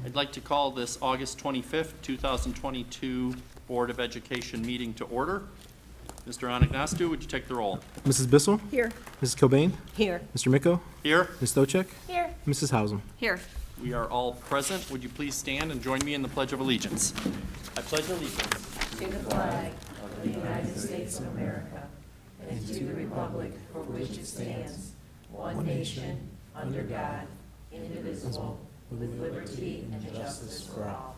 I'd like to call this August 25th, 2022 Board of Education meeting to order. Mr. Anagnostou, would you take the roll? Mrs. Bissell? Here. Mrs. Cobain? Here. Mr. Micko? Here. Ms. Stochek? Here. Mrs. Hausum? Here. We are all present. Would you please stand and join me in the Pledge of Allegiance? I pledge allegiance to the flag of the United States of America and to the republic for which it stands, one nation, under God, indivisible, with liberty and justice for all.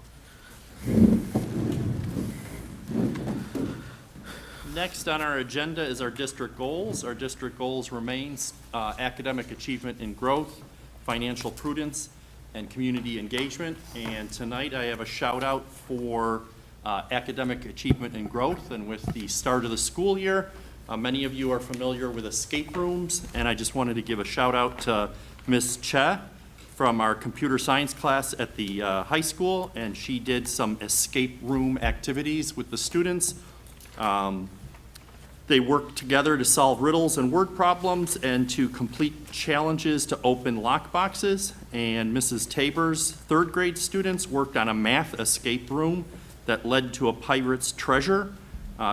Next on our agenda is our district goals. Our district goals remains academic achievement and growth, financial prudence, and community engagement. And tonight I have a shout out for academic achievement and growth. And with the start of the school year, many of you are familiar with escape rooms, and I just wanted to give a shout out to Ms. Che from our computer science class at the high school, and she did some escape room activities with the students. They worked together to solve riddles and word problems and to complete challenges to open lock boxes. And Mrs. Tabor's third grade students worked on a math escape room that led to a pirate's treasure.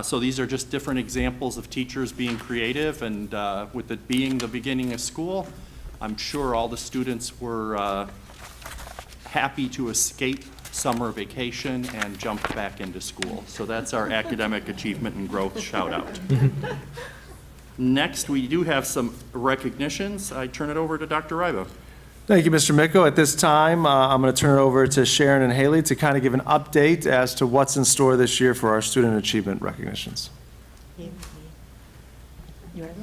So these are just different examples of teachers being creative, and with it being the beginning of school, I'm sure all the students were happy to escape summer vacation and jump back into school. So that's our academic achievement and growth shout out. Next, we do have some recognitions. I turn it over to Dr. Rybo. Thank you, Mr. Micko. At this time, I'm going to turn it over to Sharon and Haley to kind of give an update as to what's in store this year for our student achievement recognitions. You ready?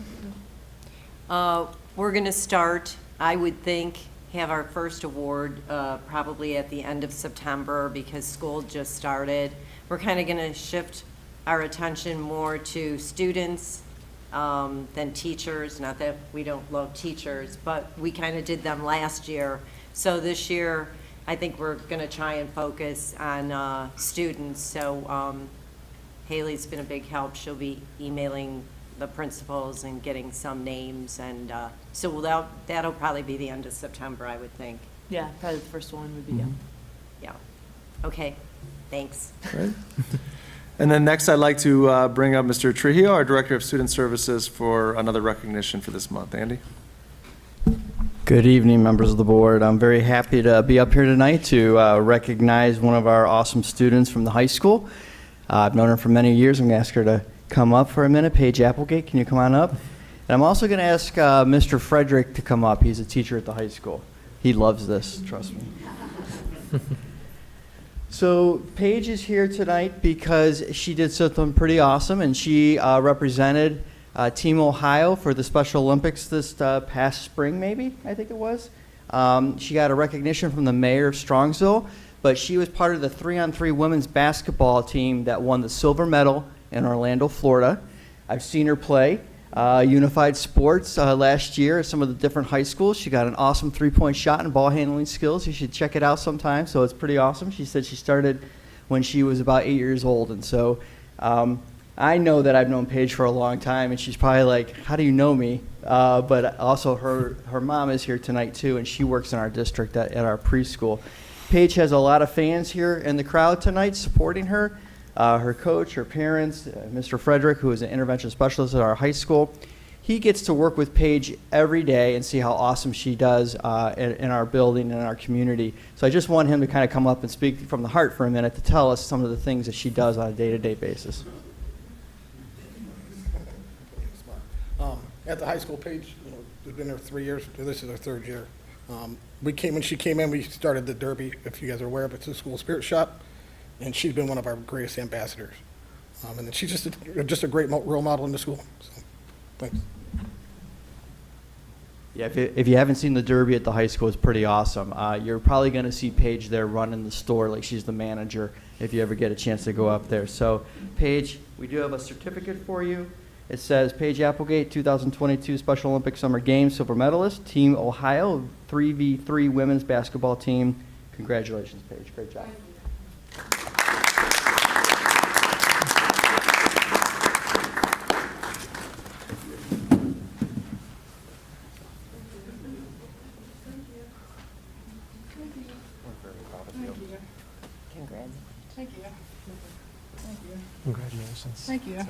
We're going to start, I would think, have our first award probably at the end of September because school just started. We're kind of going to shift our attention more to students than teachers. Not that we don't love teachers, but we kind of did them last year. So this year, I think we're going to try and focus on students. So Haley's been a big help. She'll be emailing the principals and getting some names, and so that'll probably be the end of September, I would think. Yeah, probably the first one would be, Yeah. Okay, thanks. Right. And then next, I'd like to bring up Mr. Trujillo, our Director of Student Services, for another recognition for this month. Andy? Good evening, members of the board. I'm very happy to be up here tonight to recognize one of our awesome students from the high school. I've known her for many years. I'm going to ask her to come up for a minute. Paige Applegate, can you come on up? And I'm also going to ask Mr. Frederick to come up. He's a teacher at the high school. He loves this, trust me. So Paige is here tonight because she did something pretty awesome, and she represented Team Ohio for the Special Olympics this past spring, maybe, I think it was. She got a recognition from the mayor of Strongsville, but she was part of the 3-on-3 women's basketball team that won the silver medal in Orlando, Florida. I've seen her play unified sports last year at some of the different high schools. She got an awesome three-point shot and ball handling skills. You should check it out sometime. So it's pretty awesome. She said she started when she was about 8 years old. And so I know that I've known Paige for a long time, and she's probably like, how do you know me? But also her mom is here tonight too, and she works in our district at our preschool. Paige has a lot of fans here in the crowd tonight supporting her. Her coach, her parents, Mr. Frederick, who is an intervention specialist at our high school. He gets to work with Paige every day and see how awesome she does in our building and in our community. So I just want him to kind of come up and speak from the heart for a minute to tell us some of the things that she does on a day-to-day basis. At the high school, Paige, has been there 3 years. This is her third year. When she came in, we started the Derby, if you guys are aware of it. It's a school spirit shop. And she's been one of our greatest ambassadors. And then she's just a great role model in the school. So, thanks. Yeah, if you haven't seen the Derby at the high school, it's pretty awesome. You're probably going to see Paige there running the store like she's the manager if you ever get a chance to go up there. So, Paige, we do have a certificate for you. It says Paige Applegate, 2022 Special Olympic Summer Games silver medalist, Team Ohio, 3v3 women's basketball team. Congratulations, Paige. Great job. Congrats. Thank you. Congratulations. Thank you.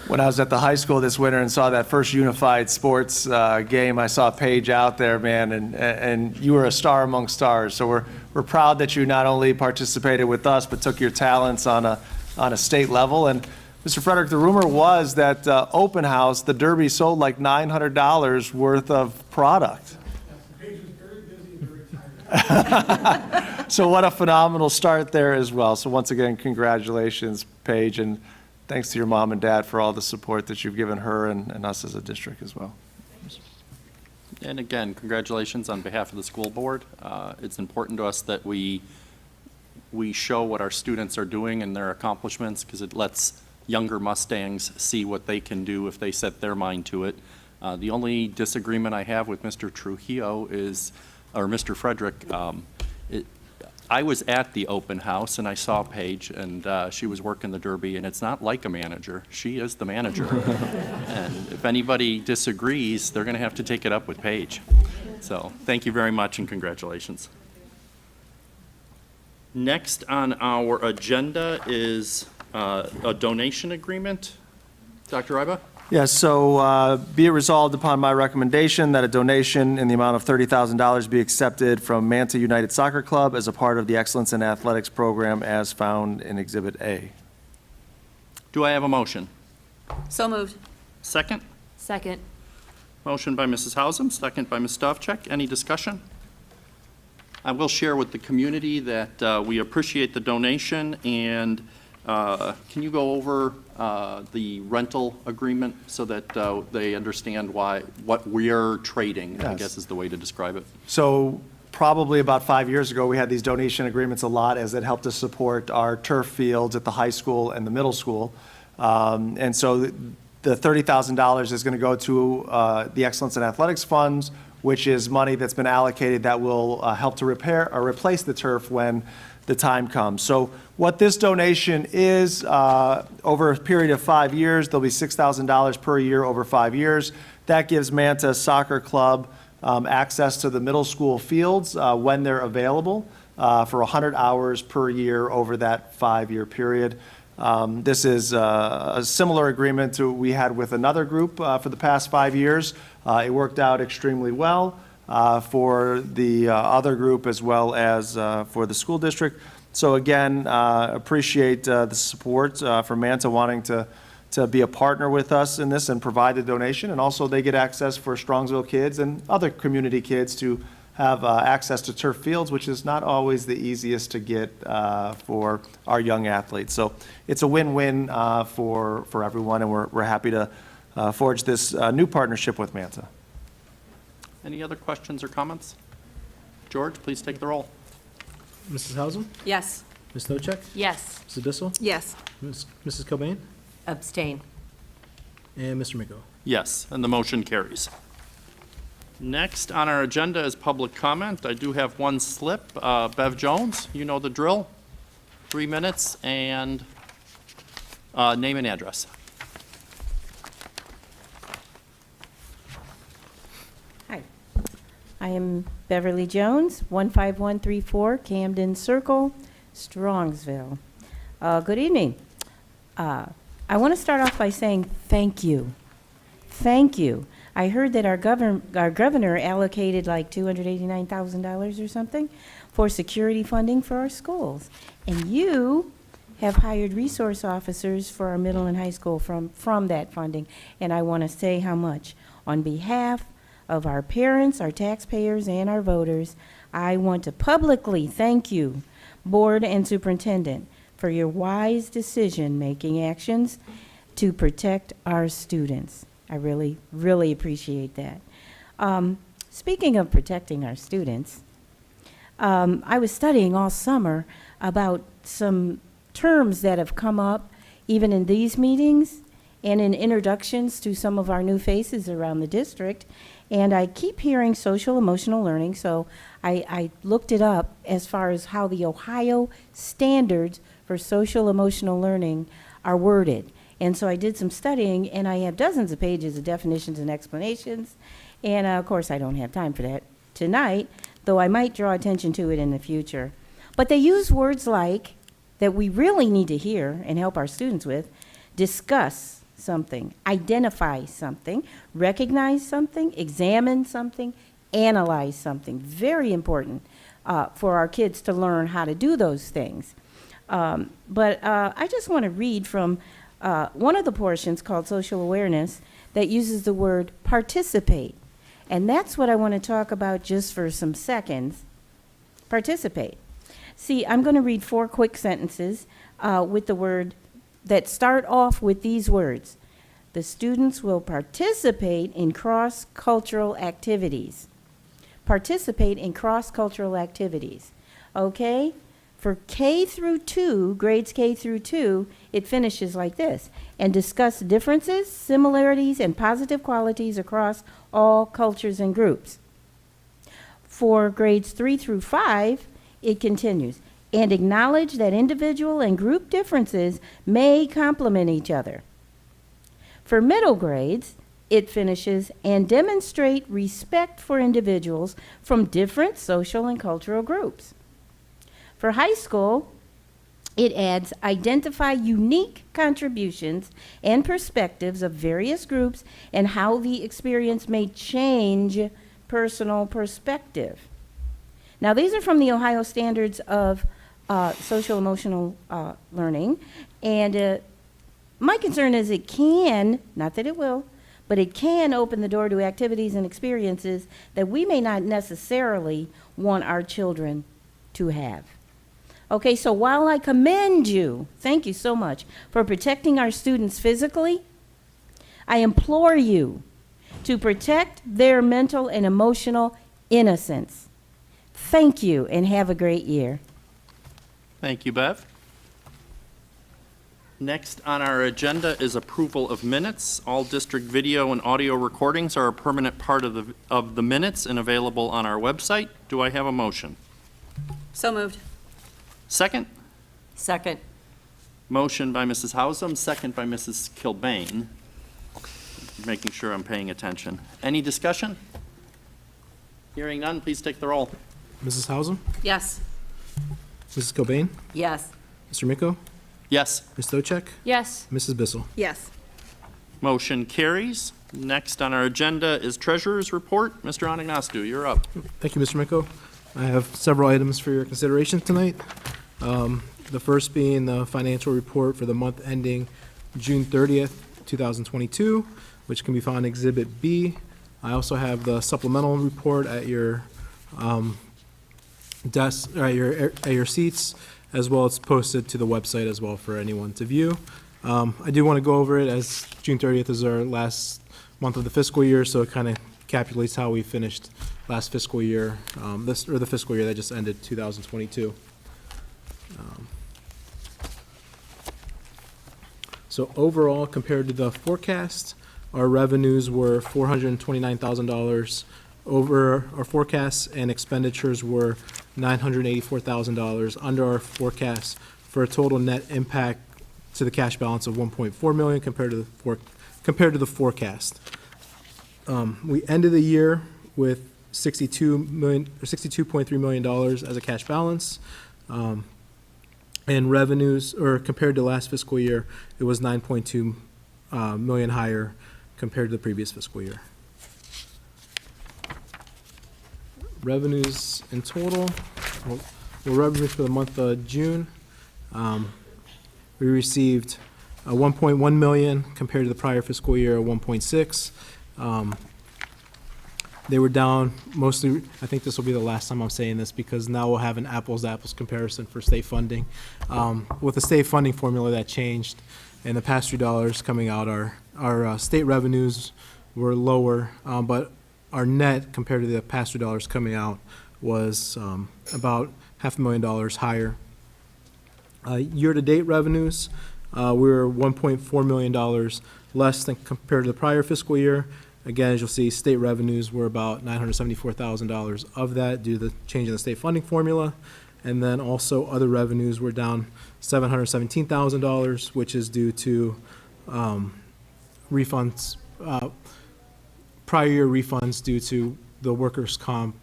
When I was at the high school this winter and saw that first unified sports game, I saw Paige out there, man, and you were a star among stars. So we're proud that you not only participated with us, but took your talents on a state level. And Mr. Frederick, the rumor was that open house, the Derby sold like $900 worth of product. Paige was very busy and very tired. So what a phenomenal start there as well. So once again, congratulations, Paige, and thanks to your mom and dad for all the support that you've given her and us as a district as well. And again, congratulations on behalf of the school board. It's important to us that we show what our students are doing and their accomplishments, because it lets younger Mustangs see what they can do if they set their mind to it. The only disagreement I have with Mr. Trujillo is, or Mr. Frederick, I was at the open house and I saw Paige, and she was working the Derby, and it's not like a manager. She is the manager. And if anybody disagrees, they're going to have to take it up with Paige. So thank you very much and congratulations. Next on our agenda is a donation agreement. Dr. Iba? Yes, so be it resolved upon my recommendation that a donation in the amount of $30,000 be accepted from Manta United Soccer Club as a part of the Excellence in Athletics program as found in Exhibit A. Do I have a motion? So moved. Second? Second. Motion by Mrs. Hausum, second by Ms. Stavcek. Any discussion? I will share with the community that we appreciate the donation, and can you go over the rental agreement so that they understand what we're trading, I Yes. guess is the way to describe it. So probably about 5 years ago, we had these donation agreements a lot as it helped us support our turf fields at the high school and the middle school. And so the $30,000 is going to go to the Excellence in Athletics Funds, which is money that's been allocated that will help to repair or replace the turf when the time comes. So what this donation is, over a period of 5 years, there'll be $6,000 per year over 5 years. That gives Manta Soccer Club access to the middle school fields when they're available for 100 hours per year over that 5-year period. This is a similar agreement to we had with another group for the past 5 years. It worked out extremely well for the other group as well as for the school district. So again, appreciate the support for Manta wanting to be a partner with us in this and provide the donation. And also they get access for Strongsville kids and other community kids to have access to turf fields, which is not always the easiest to get for our young athletes. So it's a win-win for everyone, and we're happy to forge this new partnership with Manta. Any other questions or comments? George, please take the roll. Mrs. Hausum, Yes. Ms. Stochek, Yes. Mrs. Bissell, Yes. Mrs. Cobain, Abstain. and Mr. Miko. Yes, and the motion carries. Next on our agenda is public comment. I do have one slip. Bev Jones, you know the drill. 3 minutes and name and address. Hi, I am Beverly Jones, 15134 Camden Circle, Strongsville. Good evening. I want to start off by saying thank you. Thank you. I heard that our governor allocated like $289,000 or something for security funding for our schools. And you have hired resource officers for our middle and high school from that funding. And I want to say how much. On behalf of our parents, our taxpayers, and our voters, I want to publicly thank you, board and superintendent, for your wise decision-making actions to protect our students. I really, really appreciate that. Speaking of protecting our students, I was studying all summer about some terms that have come up even in these meetings and in introductions to some of our new faces around the district. And I keep hearing social emotional learning, so I looked it up as far as how the Ohio standards for social emotional learning are worded. And so I did some studying, and I have dozens of pages of definitions and explanations. And of course, I don't have time for that tonight, though I might draw attention to it in the future. But they use words like, that we really need to hear and help our students with, discuss something, identify something, recognize something, examine something, analyze something. Very important for our kids to learn how to do those things. But I just want to read from one of the portions called Social Awareness that uses the word participate. And that's what I want to talk about just for some seconds. Participate. See, I'm going to read 4 quick sentences with the word that start off with these words. The students will participate in cross-cultural activities. Participate in cross-cultural activities. Okay? For K through 2, grades K through 2, it finishes like this. And discuss differences, similarities, and positive qualities across all cultures and groups. For grades 3 through 5, it continues. And acknowledge that individual and group differences may complement each other. For middle grades, it finishes, and demonstrate respect for individuals from different social and cultural groups. For high school, it adds, identify unique contributions and perspectives of various groups and how the experience may change personal perspective. Now, these are from the Ohio Standards of Social Emotional Learning, and my concern is it can, not that it will, but it can open the door to activities and experiences that we may not necessarily want our children to have. Okay, so while I commend you, thank you so much, for protecting our students physically, I implore you to protect their mental and emotional innocence. Thank you, and have a great year. Thank you, Bev. Next on our agenda is approval of minutes. All district video and audio recordings are a permanent part of the minutes and available on our website. Do I have a motion? So moved. Second? Second. Motion by Mrs. Hausum, second by Mrs. Kilbane. Making sure I'm paying attention. Any discussion? Hearing none, please take the roll. Mrs. Hausum, Yes. Mrs. Cobain, Yes. Mr. Miko, Yes. Ms. Stochek, Yes. Mrs. Bissell. Yes. Motion carries. Next on our agenda is Treasurer's Report. Mr. Anagnostou, you're up. Thank you, Mr. Miko. I have several items for your consideration tonight. The first being the financial report for the month ending June 30th, 2022, which can be found in Exhibit B. I also have the supplemental report at your desk, or at your seats, as well as posted to the website as well for anyone to view. I do want to go over it, as June 30th is our last month of the fiscal year, so it kind of capitulates how we finished last fiscal year, the fiscal year that just ended, 2022. So overall, compared to the forecast, our revenues were $429,000 over our forecast, and expenditures were $984,000 under our forecast, for a total net impact to the cash balance of $1.4 million compared to the forecast. We ended the year with $62.3 million as a cash balance. And revenues, or compared to last fiscal year, it was $9.2 million higher compared to the previous fiscal year. Revenues in total, well, revenues for the month of June, we received 1.1 million compared to the prior fiscal year, 1.6. They were down mostly, I think this will be the last time I'm saying this, because now we'll have an apples-to-apples comparison for state funding. With the state funding formula that changed and the pass-through dollars coming out, our state revenues were lower, but our net compared to the pass-through dollars coming out was about $500,000 higher. Year-to-date revenues, we were $1.4 million less than compared to the prior fiscal year. Again, as you'll see, state revenues were about $974,000 of that due to the change in the state funding formula. And then also other revenues were down $717,000, which is due to refunds, prior year refunds due to the workers' comp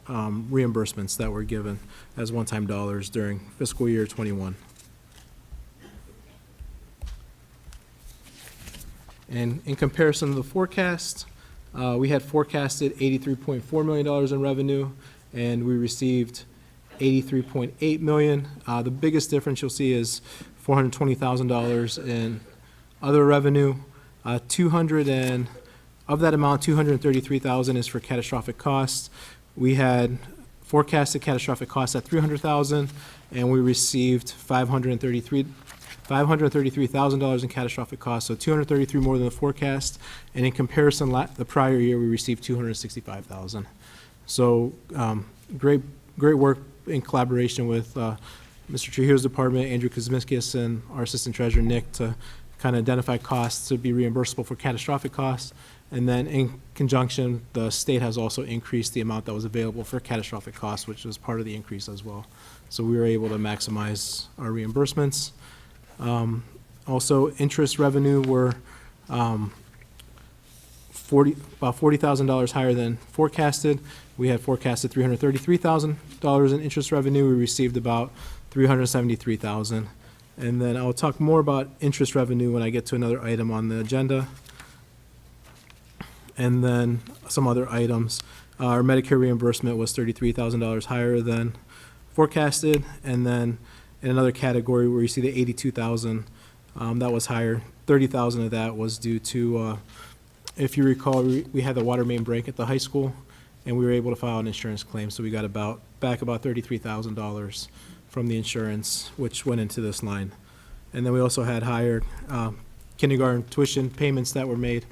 reimbursements that were given as one-time dollars during fiscal year '21. And in comparison to the forecast, we had forecasted $83.4 million in revenue, and we received $83.8 million. The biggest difference you'll see is $420,000 in other revenue. Of that amount, $233,000 is for catastrophic costs. We had forecasted catastrophic costs at $300,000, and we received $533,000 in catastrophic costs, so $233 more than the forecast. And in comparison, the prior year, we received $265,000. So great work in collaboration with Mr. Trujillo's department, Andrew Kuzmiskis, and our assistant treasurer, Nick, to kind of identify costs to be reimbursable for catastrophic costs. And then in conjunction, the state has also increased the amount that was available for catastrophic costs, which was part of the increase as well. So we were able to maximize our reimbursements. Also, interest revenue were about $40,000 higher than forecasted. We had forecasted $333,000 in interest revenue. We received about $373,000. And then I'll talk more about interest revenue when I get to another item on the agenda. And then some other items. Our Medicare reimbursement was $33,000 higher than forecasted. And then in another category where you see the $82,000, that was higher. $30,000 of that was due to, if you recall, we had the water main break at the high school, and we were able to file an insurance claim. So we got back about $33,000 from the insurance, which went into this line. And then we also had higher kindergarten tuition payments that were made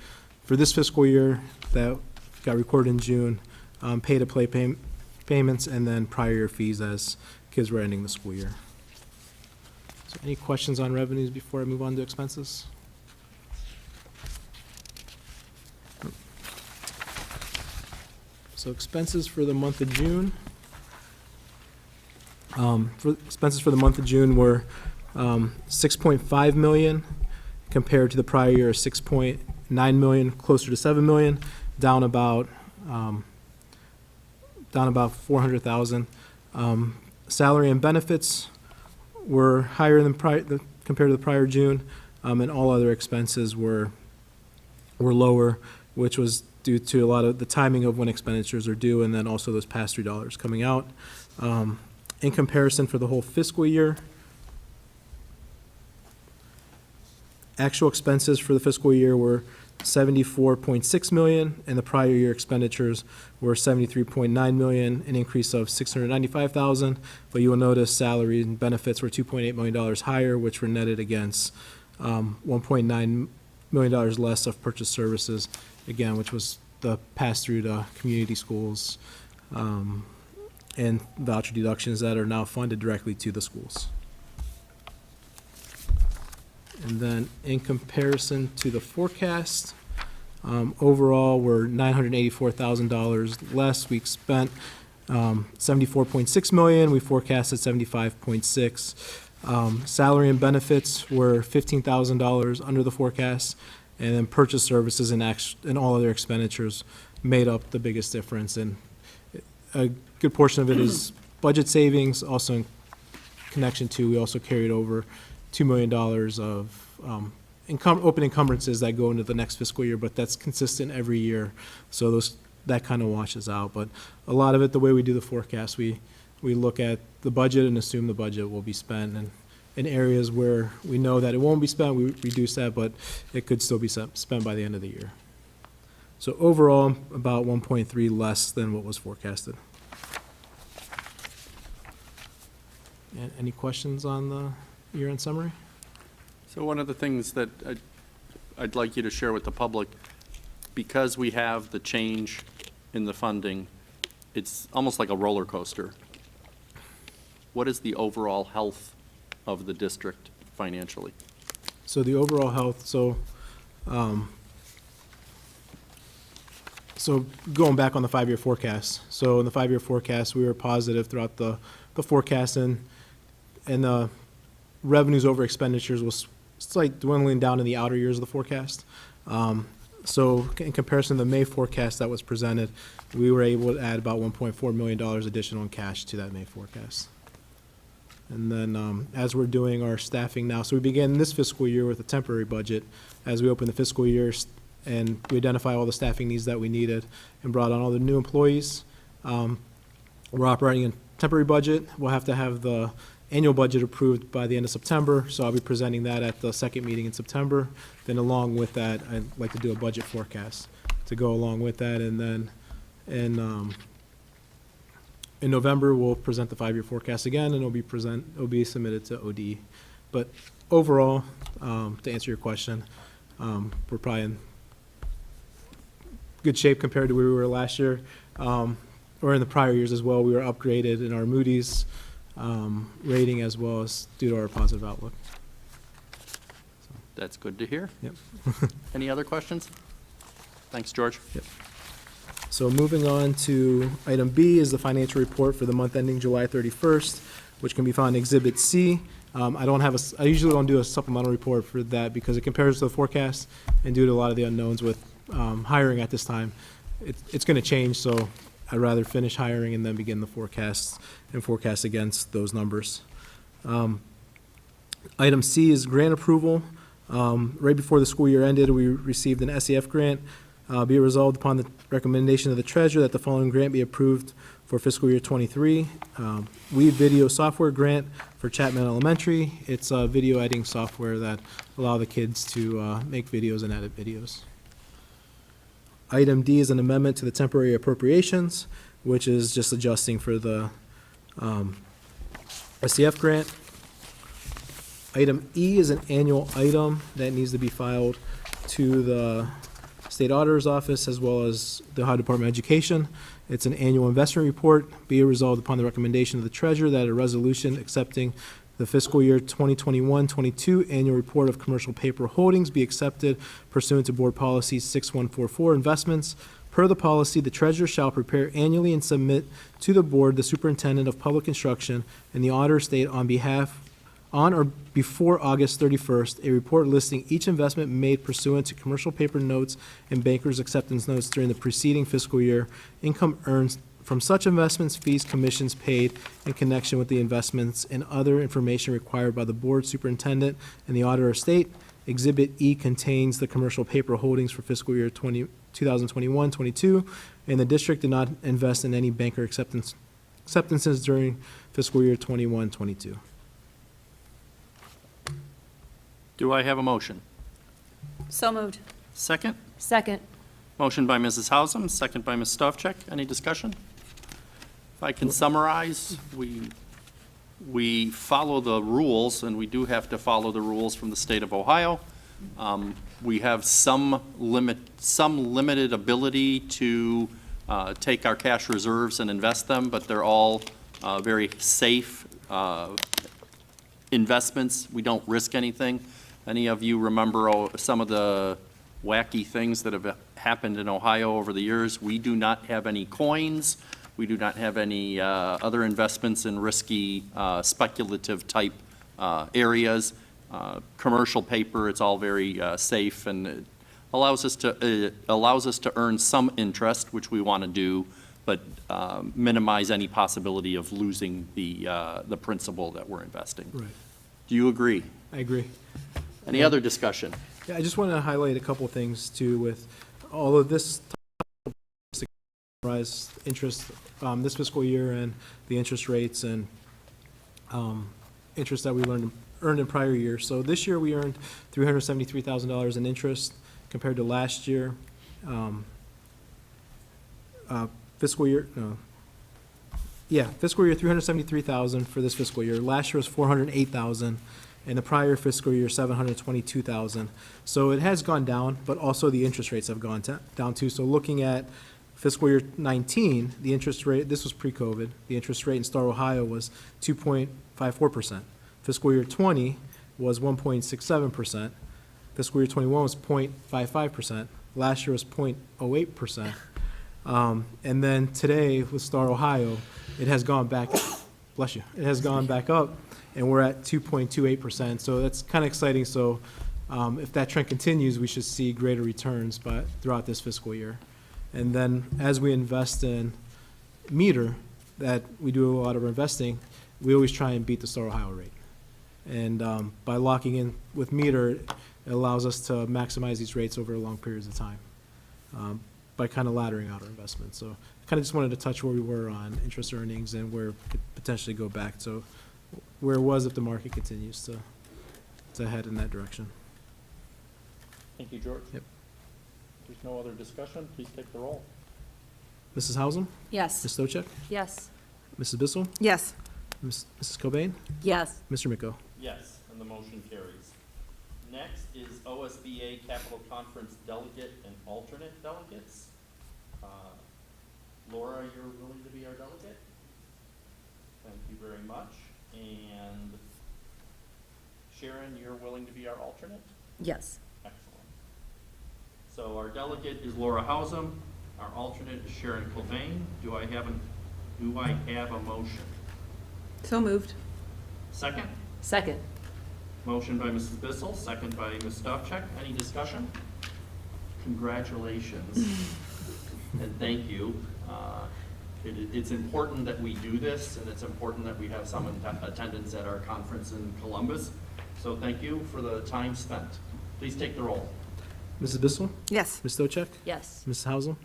for this fiscal year that got recorded in June, pay-to-play payments, and then prior year fees as kids were ending the school year. So any questions on revenues before I move on to expenses? So expenses for the month of June. Expenses for the month of June were $6.5 million compared to the prior year of $6.9 million, closer to $7 million, down about $400,000. Salary and benefits were higher than compared to the prior June, and all other expenses were lower, which was due to a lot of the timing of when expenditures are due, and then also those pass-through dollars coming out. In comparison for the whole fiscal year, actual expenses for the fiscal year were $74.6 million, and the prior year expenditures were $73.9 million, an increase of $695,000. But you will notice salary and benefits were $2.8 million higher, which were netted against $1.9 million less of purchase services, again, which was the pass-through to community schools and voucher deductions that are now funded directly to the schools. And then in comparison to the forecast, overall, we're $984,000 less. We spent $74.6 million. We forecasted $75.6. Salary and benefits were $15,000 under the forecast, and then purchase services and all other expenditures made up the biggest difference. And a good portion of it is budget savings. Also in connection to, we also carried over $2 million of open encumbrances that go into the next fiscal year, but that's consistent every year. So that kind of washes out. But a lot of it, the way we do the forecast, we look at the budget and assume the budget will be spent. And in areas where we know that it won't be spent, we reduce that, but it could still be spent by the end of the year. So overall, about 1.3 less than what was forecasted. And any questions on the year-end summary? So one of the things that I'd like you to share with the public, because we have the change in the funding, it's almost like a roller coaster. What is the overall health of the district financially? So the overall health, so going back on the 5-year forecast. So in the 5-year forecast, we were positive throughout the forecast, and the revenues over expenditures was slight dwindling down in the outer years of the forecast. So in comparison to the May forecast that was presented, we were able to add about $1.4 million additional in cash to that May forecast. And then as we're doing our staffing now, so we began this fiscal year with a temporary budget. As we open the fiscal year and we identify all the staffing needs that we needed and brought on all the new employees, we're operating in temporary budget. We'll have to have the annual budget approved by the end of September, so I'll be presenting that at the second meeting in September. Then along with that, I'd like to do a budget forecast to go along with that, and then in November, we'll present the 5-year forecast again, and it'll be submitted to OD. But overall, to answer your question, we're probably in good shape compared to where we were last year, or in the prior years as well. We were upgraded in our Moody's rating as well as due to our positive outlook. That's good to hear. Yep. Any other questions? Thanks, George. Yep. So moving on to item B is the financial report for the month ending July 31st, which can be found in Exhibit C. I usually don't do a supplemental report for that because it compares to the forecast, and due to a lot of the unknowns with hiring at this time, it's going to change, so I'd rather finish hiring and then begin the forecasts and forecast against those numbers. Item C is grant approval. Right before the school year ended, we received an SCF grant. Be it resolved upon the recommendation of the treasurer that the following grant be approved for fiscal year '23. We Video Software Grant for Chapman Elementary. It's a video editing software that allow the kids to make videos and edit videos. Item D is an amendment to the temporary appropriations, which is just adjusting for the SCF grant. Item E is an annual item that needs to be filed to the State Auditor's Office as well as the Ohio Department of Education. It's an annual investment report. Be it resolved upon the recommendation of the treasurer that a resolution accepting the fiscal year 2021-22 annual report of commercial paper holdings be accepted pursuant to Board Policy 6144 investments. Per the policy, the treasurer shall prepare annually and submit to the board the superintendent of public instruction and the auditor state on or before August 31st, a report listing each investment made pursuant to commercial paper notes and bankers' acceptance notes during the preceding fiscal year, income earned from such investments, fees, commissions paid in connection with the investments, and other information required by the board superintendent and the auditor of state. Exhibit E contains the commercial paper holdings for fiscal year 2021-22, and the district did not invest in any banker acceptances during fiscal year 21-22. Do I have a motion? So moved. Second? Second. Motion by Mrs. Hausum, second by Ms. Stavcek. Any discussion? If I can summarize, we follow the rules, and we do have to follow the rules from the state of Ohio. We have some limited ability to take our cash reserves and invest them, but they're all very safe investments. We don't risk anything. Any of you remember some of the wacky things that have happened in Ohio over the years? We do not have any coins. We do not have any other investments in risky speculative type areas. Commercial paper, it's all very safe, and it allows us to earn some interest, which we want to do, but minimize any possibility of losing the principal that we're investing. Right. Do you agree? I agree. Any other discussion? Yeah, I just want to highlight a couple things too with all of this rise interest this fiscal year and the interest rates and interest that we earned in prior years. So this year we earned $373,000 in interest compared to last year. Fiscal year 373,000 for this fiscal year. Last year was 408,000. And the prior fiscal year, 722,000. So it has gone down, but also the interest rates have gone down too. So looking at fiscal year 19, the interest rate, this was pre-COVID, the interest rate in Star, Ohio was 2.54%. Fiscal year 20 was 1.67%. Fiscal year 21 was 0.55%. Last year was 0.08%. And then today with Star, Ohio, it has gone back bless you, it has gone back up, and we're at 2.28%. So that's kind of exciting. So if that trend continues, we should see greater returns throughout this fiscal year. And then as we invest in meter, that we do a lot of our investing, we always try and beat the Star Ohio rate. And by locking in with meter, it allows us to maximize these rates over long periods of time by kind of laddering out our investments. So I kind of just wanted to touch where we were on interest earnings and where it could potentially go back. So where it was if the market continues to head in that direction. Thank you, George. Yep. There's no other discussion. Please take the roll. Mrs. Hausum, Yes. Ms. Stochek, Yes. Mrs. Bissell, Yes. Mrs. Cobain, Yes. Mr. Miko. Yes, and the motion carries. Next is OSBA Capital Conference delegate and alternate delegates. Laura, you're willing to be our delegate? Thank you very much. And Sharon, you're willing to be our alternate? Yes. Excellent. So our delegate is Laura Hausum. Our alternate is Sharon Kilbane. Do I have a motion? So moved. Second? Second. Motion by Mrs. Bissell, second by Ms. Stavcek. Any discussion? Congratulations. And thank you. It's important that we do this, and it's important that we have some attendance at our conference in Columbus. So thank you for the time spent. Please take the roll. Mrs. Bissell, Yes. Ms. Stochek, Yes. Mrs. Hausum,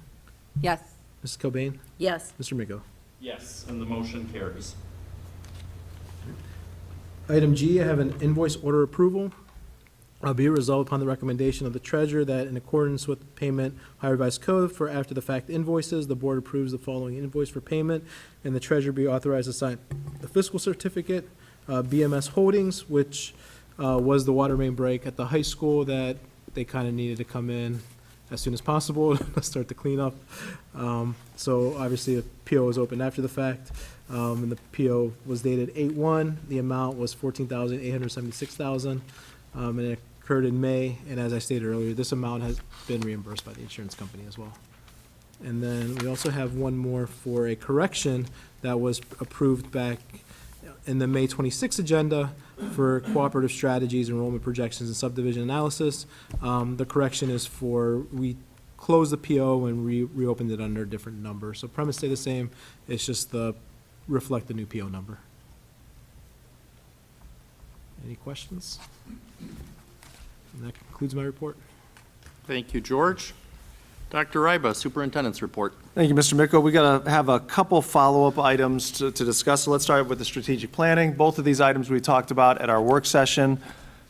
Yes. Mrs. Cobain, Yes. Mr. Miko. Yes, and the motion carries. Item G, I have an invoice order approval. Be it resolved upon the recommendation of the treasurer that in accordance with the payment Ohio Revised Code for after-the-fact invoices, the board approves the following invoice for payment, and the treasurer be authorized to sign the fiscal certificate, BMS Holdings, which was the water main break at the high school that they kind of needed to come in as soon as possible to start the cleanup. So obviously, the PO was opened after the fact, and the PO was dated 8/1. The amount was $14,876, and it occurred in May. And as I stated earlier, this amount has been reimbursed by the insurance company as well. And then we also have one more for a correction that was approved back in the May 26th agenda for cooperative strategies, enrollment projections, and subdivision analysis. The correction is we closed the PO and reopened it under a different number. So premise stay the same, it's just reflect the new PO number. Any questions? And that concludes my report. Thank you, George. Dr. Ryba, Superintendent's report. Thank you, Mr. Miko. We got to have a couple follow-up items to discuss. So let's start with the strategic planning. Both of these items we talked about at our work session.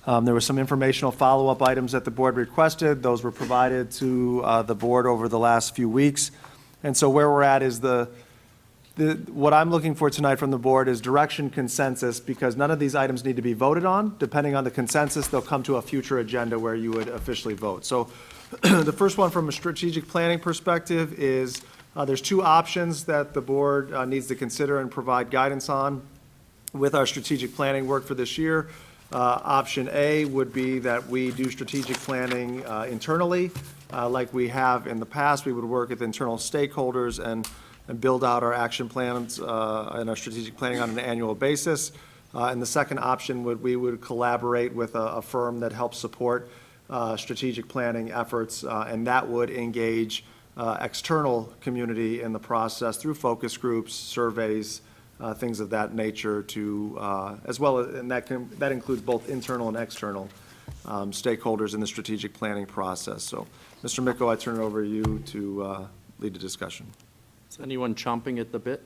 There were some informational follow-up items that the board requested. Those were provided to the board over the last few weeks. And so where we're at is what I'm looking for tonight from the board is direction consensus, because none of these items need to be voted on. Depending on the consensus, they'll come to a future agenda where you would officially vote. So the first one from a strategic planning perspective is there's two options that the board needs to consider and provide guidance on with our strategic planning work for this year. Option A would be that we do strategic planning internally, like we have in the past. We would work with internal stakeholders and build out our action plans and our strategic planning on an annual basis. And the second option we would collaborate with a firm that helps support strategic planning efforts, and that would engage external community in the process through focus groups, surveys, things of that nature as well as, and that includes both internal and external stakeholders in the strategic planning process. So, Mr. Miko, I turn it over to you to lead the discussion. Is anyone chomping at the bit?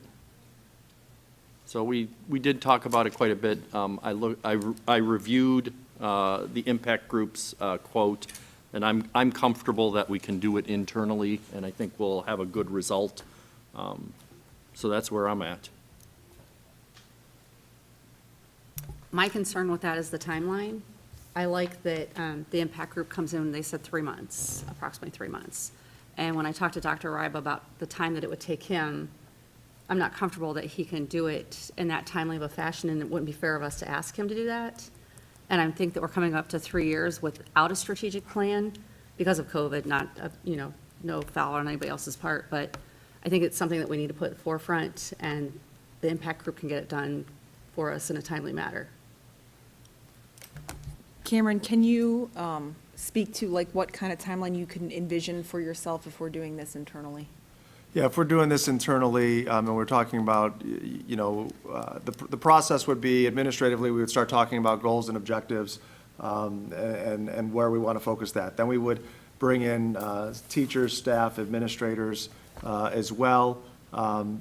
So we did talk about it quite a bit. I reviewed the impact group's quote, and I'm comfortable that we can do it internally, and I think we'll have a good result. So that's where I'm at. My concern with that is the timeline. I like that the impact group comes in, they said 3 months, approximately 3 months. And when I talked to Dr. Ryba about the time that it would take him, I'm not comfortable that he can do it in that timely of a fashion, and it wouldn't be fair of us to ask him to do that. And I think that we're coming up to 3 years without a strategic plan because of COVID, not, no foul on anybody else's part, but I think it's something that we need to put at the forefront, and the impact group can get it done for us in a timely manner. Cameron, can you speak to like what kind of timeline you can envision for yourself if we're doing this internally? Yeah, if we're doing this internally, and we're talking about, the process would be administratively, we would start talking about goals and objectives, and where we want to focus that. Then we would bring in teachers, staff, administrators as well,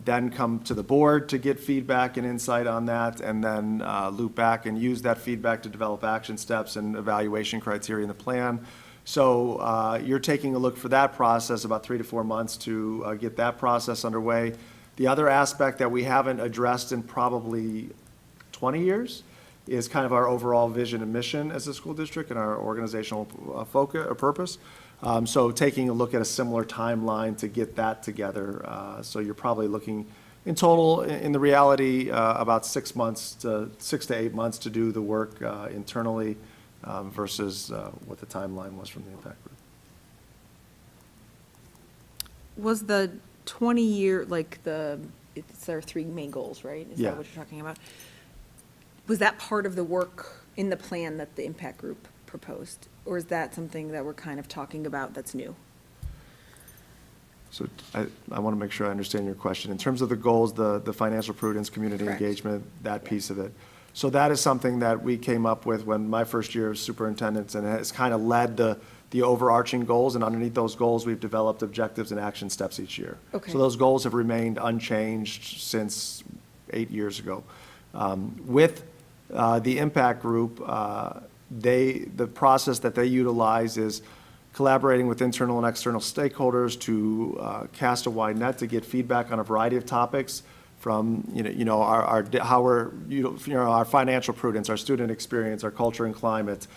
then come to the board to get feedback and insight on that, and then loop back and use that feedback to develop action steps and evaluation criteria in the plan. So you're taking a look for that process, about 3 to 4 months to get that process underway. The other aspect that we haven't addressed in probably 20 years is kind of our overall vision and mission as a school district and our organizational focus or purpose. So taking a look at a similar timeline to get that together. So you're probably looking in total, in the reality, about 6 to 8 months to do the work internally versus what the timeline was from the impact group. Was the 20-year, it's our 3 main goals, right? Is Yeah. that what you're talking about? Was that part of the work in the plan that the impact group proposed? Or is that something that we're kind of talking about that's new? So I want to make sure I understand your question. In terms of the goals, the financial prudence, community Correct. engagement, that piece of it. So that is something that we came up with when my first year as superintendent, and has kind of led the overarching goals, and underneath those goals, we've developed objectives and action steps each year. Okay. So those goals have remained unchanged since 8 years ago. With the impact group, the process that they utilize is collaborating with internal and external stakeholders to cast a wide net to get feedback on a variety of topics, from our financial prudence, our student experience, our culture and climate,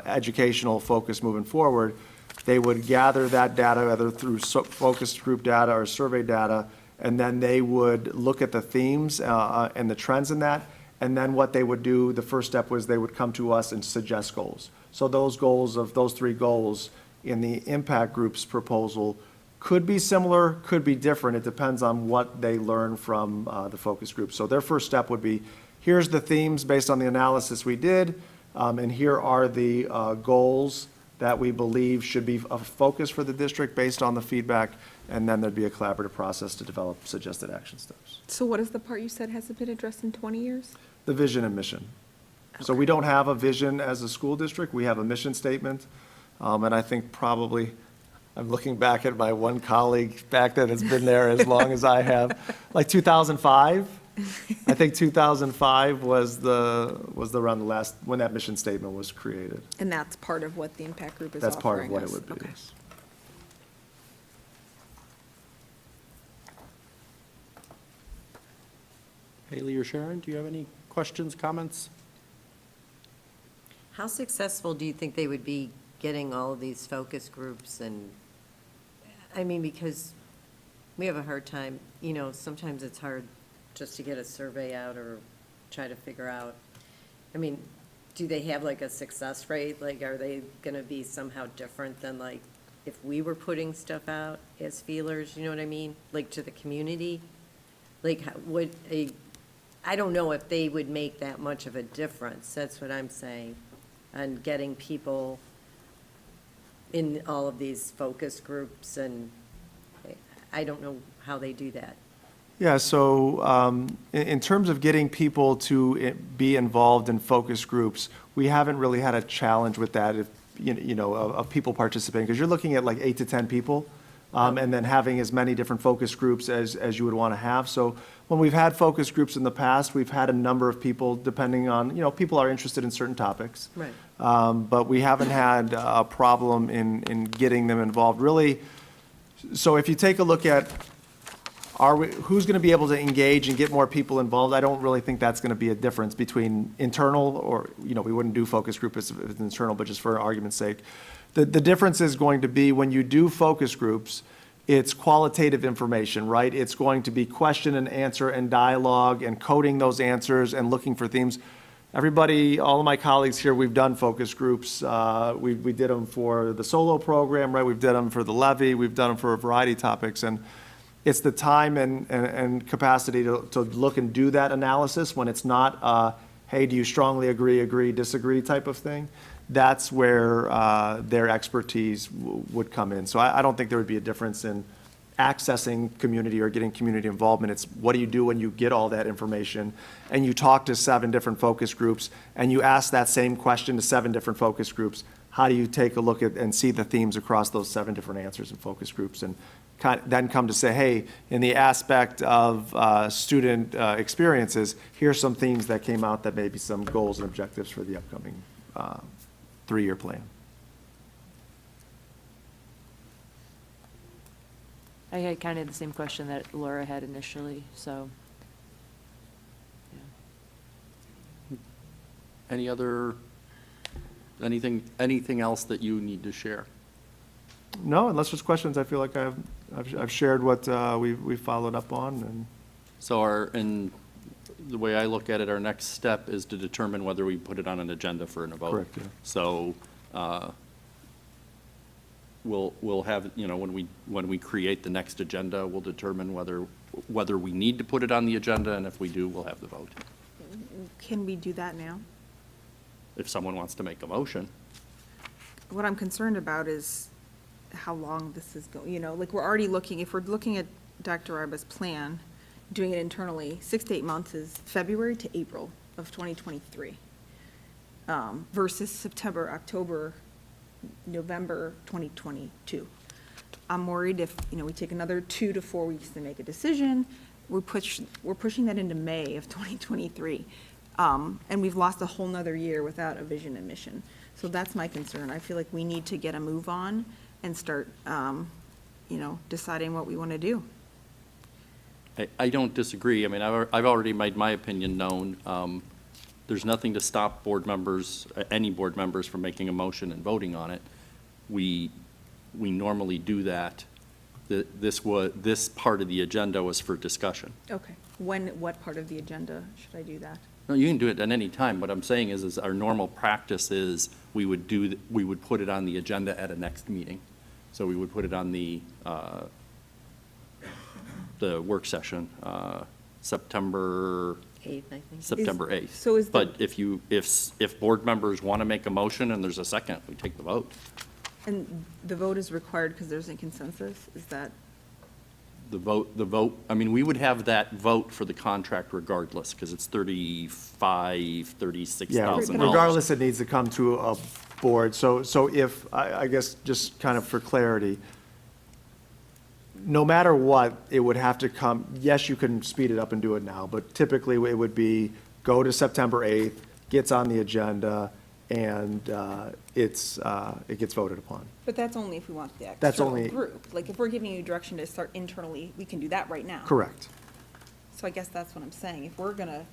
educational focus moving forward. They would gather that data either through focus group data or survey data, and then they would look at the themes and the trends in that. And then what they would do, the first step was they would come to us and suggest goals. So those 3 goals in the impact group's proposal could be similar, could be different. It depends on what they learn from the focus group. So their first step would be, here's the themes based on the analysis we did, and here are the goals that we believe should be a focus for the district based on the feedback, and then there'd be a collaborative process to develop suggested action steps. So what is the part you said hasn't been addressed in 20 years? The vision and mission. So we don't have a vision as a school district, we have a mission statement, and I think probably, I'm looking back at my one colleague back then that's been there as long as I have, like 2005. I think 2005 was around the last, when that mission statement was created. And that's part of what the impact group is That's part of offering what us? it would be. Okay. Yes. Haley or Sharon, do you have any questions, comments? How successful do you think they would be getting all of these focus groups? And, I mean, because we have a hard time, sometimes it's hard just to get a survey out or try to figure out, I mean, do they have like a success rate? Like, are they going to be somehow different than like if we were putting stuff out as feelers, you know what I mean? Like to the community? Like, I don't know if they would make that much of a difference, that's what I'm saying, on getting people in all of these focus groups, and I don't know how they do that. Yeah, so in terms of getting people to be involved in focus groups, we haven't really had a challenge with that, of people participating, because you're looking at like 8 to 10 people, and then having as many different focus groups as you would want to have. So when we've had focus groups in the past, we've had a number of people, depending on, people are interested in certain topics. Right. But we haven't had a problem in getting them involved, really. So if you take a look at who's going to be able to engage and get more people involved, I don't really think that's going to be a difference between internal or, we wouldn't do focus group if it's internal, but just for argument's sake. The difference is going to be when you do focus groups, it's qualitative information, right? It's going to be question and answer and dialogue and coding those answers and looking for themes. Everybody, all of my colleagues here, we've done focus groups. We did them for the solo program, right? We've done them for the levy. We've done them for a variety of topics. And it's the time and capacity to look and do that analysis when it's not, hey, do you strongly agree, disagree type of thing. That's where their expertise would come in. So I don't think there would be a difference in accessing community or getting community involvement. It's what do you do when you get all that information and you talk to 7 different focus groups and you ask that same question to 7 different focus groups. How do you take a look at and see the themes across those 7 different answers and focus groups, and then come to say, hey, in the aspect of student experiences, here's some themes that came out that may be some goals and objectives for the upcoming 3-year plan. I had kind of the same question that Laura had initially, so. Anything else that you need to share? No, unless there's questions, I feel like I've shared what we've followed up on, and So and the way I look at it, our next step is to determine whether we put it on an agenda for a vote. Correct, yeah. So, we'll have, when we create the next agenda, we'll determine whether we need to put it on the agenda, and if we do, we'll have the vote. Can we do that now? If someone wants to make a motion. What I'm concerned about is how long this is going, like, we're already looking, if we're looking at Dr. Ryba's plan, doing it internally, 6 to 8 months is February to April of 2023, versus September, October, November 2022. I'm worried if, we take another 2 to 4 weeks to make a decision, we're pushing that into May of 2023. And we've lost a whole nother year without a vision and mission. So that's my concern. I feel like we need to get a move on and start, deciding what we want to do. I don't disagree. I mean, I've already made my opinion known. There's nothing to stop board members, any board members, from making a motion and voting on it. We normally do that. This part of the agenda was for discussion. Okay. What part of the agenda should I do that? No, you can do it at any time. What I'm saying is our normal practice is we would put it on the agenda at a next meeting. So we would put it on the work session, September 8th, I think. September 8th. So is the- But if board members want to make a motion and there's a second, we take the vote. And the vote is required because there's a consensus? Is that, The vote, I mean, we would have that vote for the contract regardless, because it's $36,000. yeah, regardless, it needs to come to a board. So if, I guess, just kind of for clarity, no matter what, it would have to come, yes, you can speed it up and do it now, but typically it would be go to September 8th, gets on the agenda, and it gets voted upon. but that's only if we want the That's external only- group. Like, if we're giving you direction to start internally, we can do that right now. Correct. So I guess that's what I'm saying. If we're gonna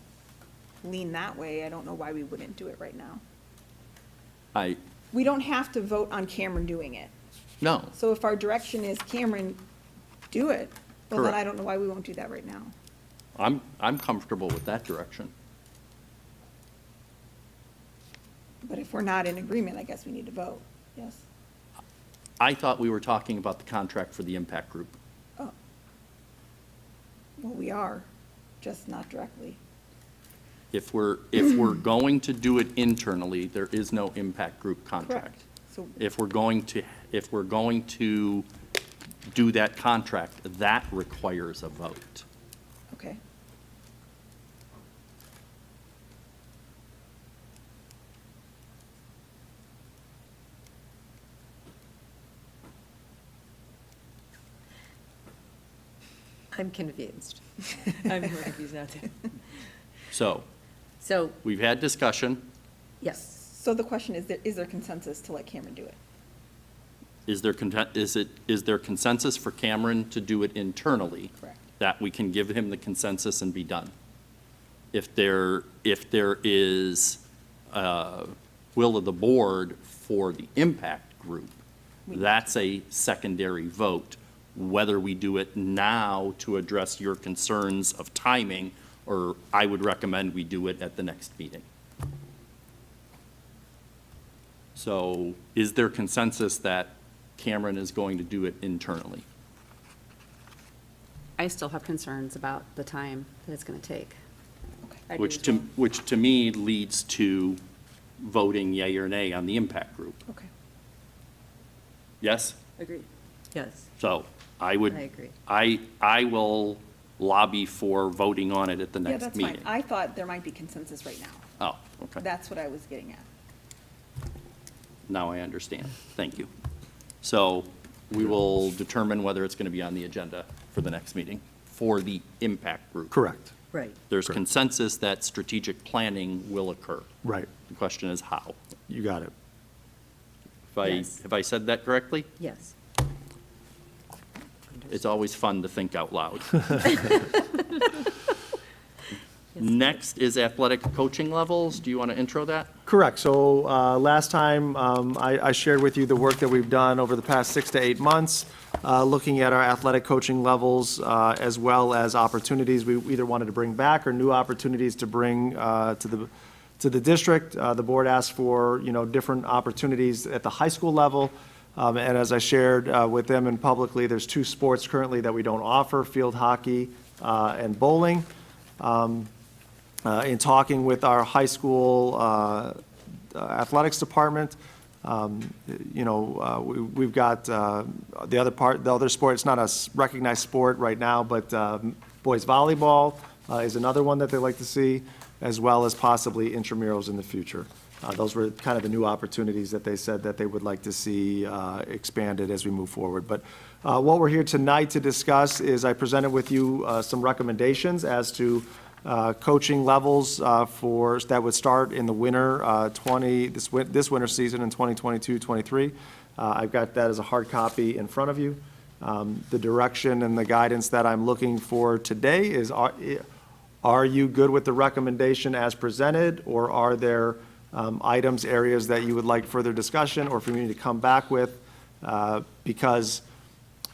lean that way, I don't know why we wouldn't do it right now. We don't have to vote on Cameron doing it. No, So if our direction is Cameron, do it, well, then I Correct. don't know why we won't do that right now. I'm comfortable with that direction. But if we're not in agreement, I guess we need to vote, yes? I thought we were talking about the contract for the impact group. Oh. Well, we are, just not directly. If we're going to do it internally, there is no impact group contract. So, If we're going to do that contract, that requires a vote. okay. I'm confused. I'm more confused now too. So, So, we've had discussion. yes, So the question is there consensus to let Cameron do it? Is there consensus for Cameron to do it internally? Correct. That we can give him the consensus and be done? If there is will of the board for the impact group, that's a secondary vote, whether we do it now to address your concerns of timing, or I would recommend we do it at the next meeting. So is there consensus that Cameron is going to do it internally? I still have concerns about the time that it's going to take. I do Which as to, well. which to me leads to voting yea or nay on the impact group. Okay. Yes? Agreed. Yes, So I would. I agree. I will lobby for voting on it at the Yeah, next that's meeting. fine. I thought there might be consensus right now. Oh, okay. That's what I was getting at. Now I understand. Thank you. So we will determine whether it's going to be on the agenda for the next meeting for the impact group. Correct. Right. There's consensus that strategic planning will occur. Right. The question is how. You got it. Yes. Have I said that correctly? Yes. It's always fun to think out loud. Next is athletic coaching levels. Do you want to intro that? Correct. So last time, I shared with you the work that we've done over the past 6 to 8 months, looking at our athletic coaching levels, as well as opportunities we either wanted to bring back or new opportunities to bring to the district. The board asked for, different opportunities at the high school level. And as I shared with them and publicly, there's 2 sports currently that we don't offer, field hockey and bowling. In talking with our high school athletics department, we've got the other sport, it's not a recognized sport right now, but boys volleyball is another one that they'd like to see, as well as possibly intramurals in the future. Those were kind of the new opportunities that they said that they would like to see expanded as we move forward. But what we're here tonight to discuss is I presented with you some recommendations as to coaching levels that would start in the winter this winter season in 2022-23. I've got that as a hard copy in front of you. The direction and the guidance that I'm looking for today is, are you good with the recommendation as presented, or are there items, areas that you would like further discussion or for me to come back with? Because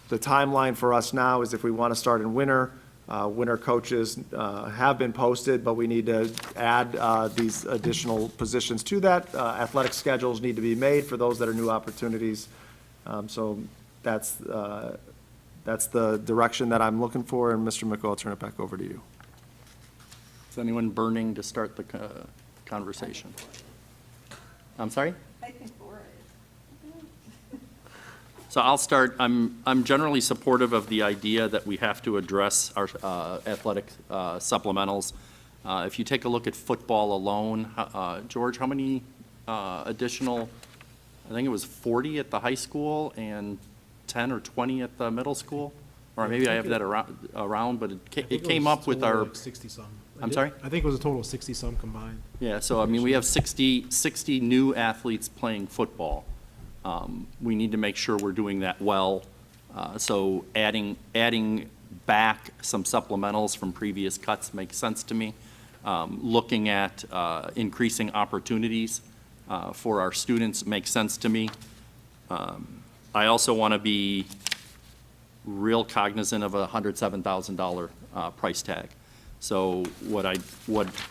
the timeline for us now is if we want to start in winter, winter coaches have been posted, but we need to add these additional positions to that. Athletic schedules need to be made for those that are new opportunities. So that's the direction that I'm looking for, and Mr. McCall, I'll turn it back over to you. Is anyone burning to start the conversation? I'm sorry? So I'll start. I'm generally supportive of the idea that we have to address our athletic supplementals. If you take a look at football alone, George, how many additional, I think it was 40 at the high school and 10 or 20 at the middle school? Or maybe I have that around, but it came up with our. 60-some. I'm sorry? I think it was a total of 60-some combined. Yeah, so I mean, we have 60 new athletes playing football. We need to make sure we're doing that well. So adding back some supplementals from previous cuts makes sense to me. Looking at increasing opportunities for our students makes sense to me. I also want to be real cognizant of a $107,000 price tag. So what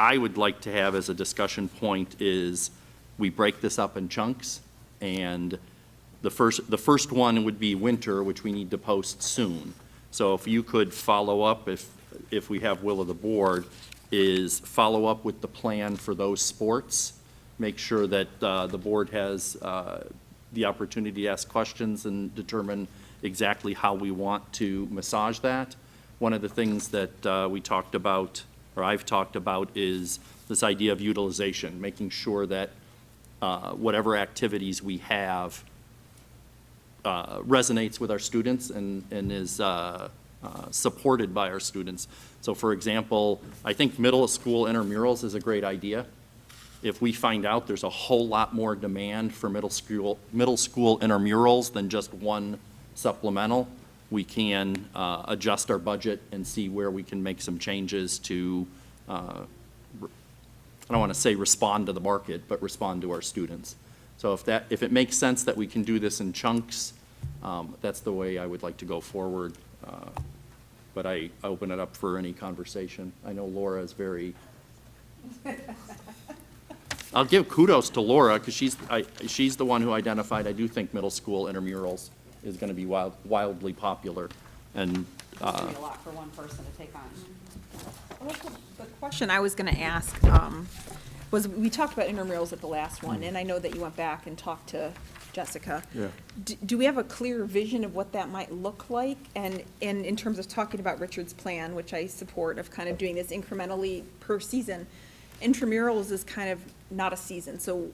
I would like to have as a discussion point is we break this up in chunks, and the first one would be winter, which we need to post soon. So if you could follow up, if we have will of the board, is follow up with the plan for those sports, make sure that the board has the opportunity to ask questions and determine exactly how we want to massage that. One of the things that we talked about, or I've talked about, is this idea of utilization, making sure that whatever activities we have resonates with our students and is supported by our students. So for example, I think middle school intramurals is a great idea. If we find out there's a whole lot more demand for middle school intramurals than just one supplemental, we can adjust our budget and see where we can make some changes to, I don't want to say respond to the market, but respond to our students. So if it makes sense that we can do this in chunks, that's the way I would like to go forward. But I open it up for any conversation. I know Laura is very, I'll give kudos to Laura, because she's the one who identified, I do think middle school intramurals is going to be wildly popular. And It's gonna be a lot for one person to take on. The question I was going to ask was, we talked about intramurals at the last one, and I know that you went back and talked to Jessica. Yeah. Do we have a clear vision of what that might look like? And in terms of talking about Richard's plan, which I support, of kind of doing this incrementally per season, intramurals is kind of not a season. So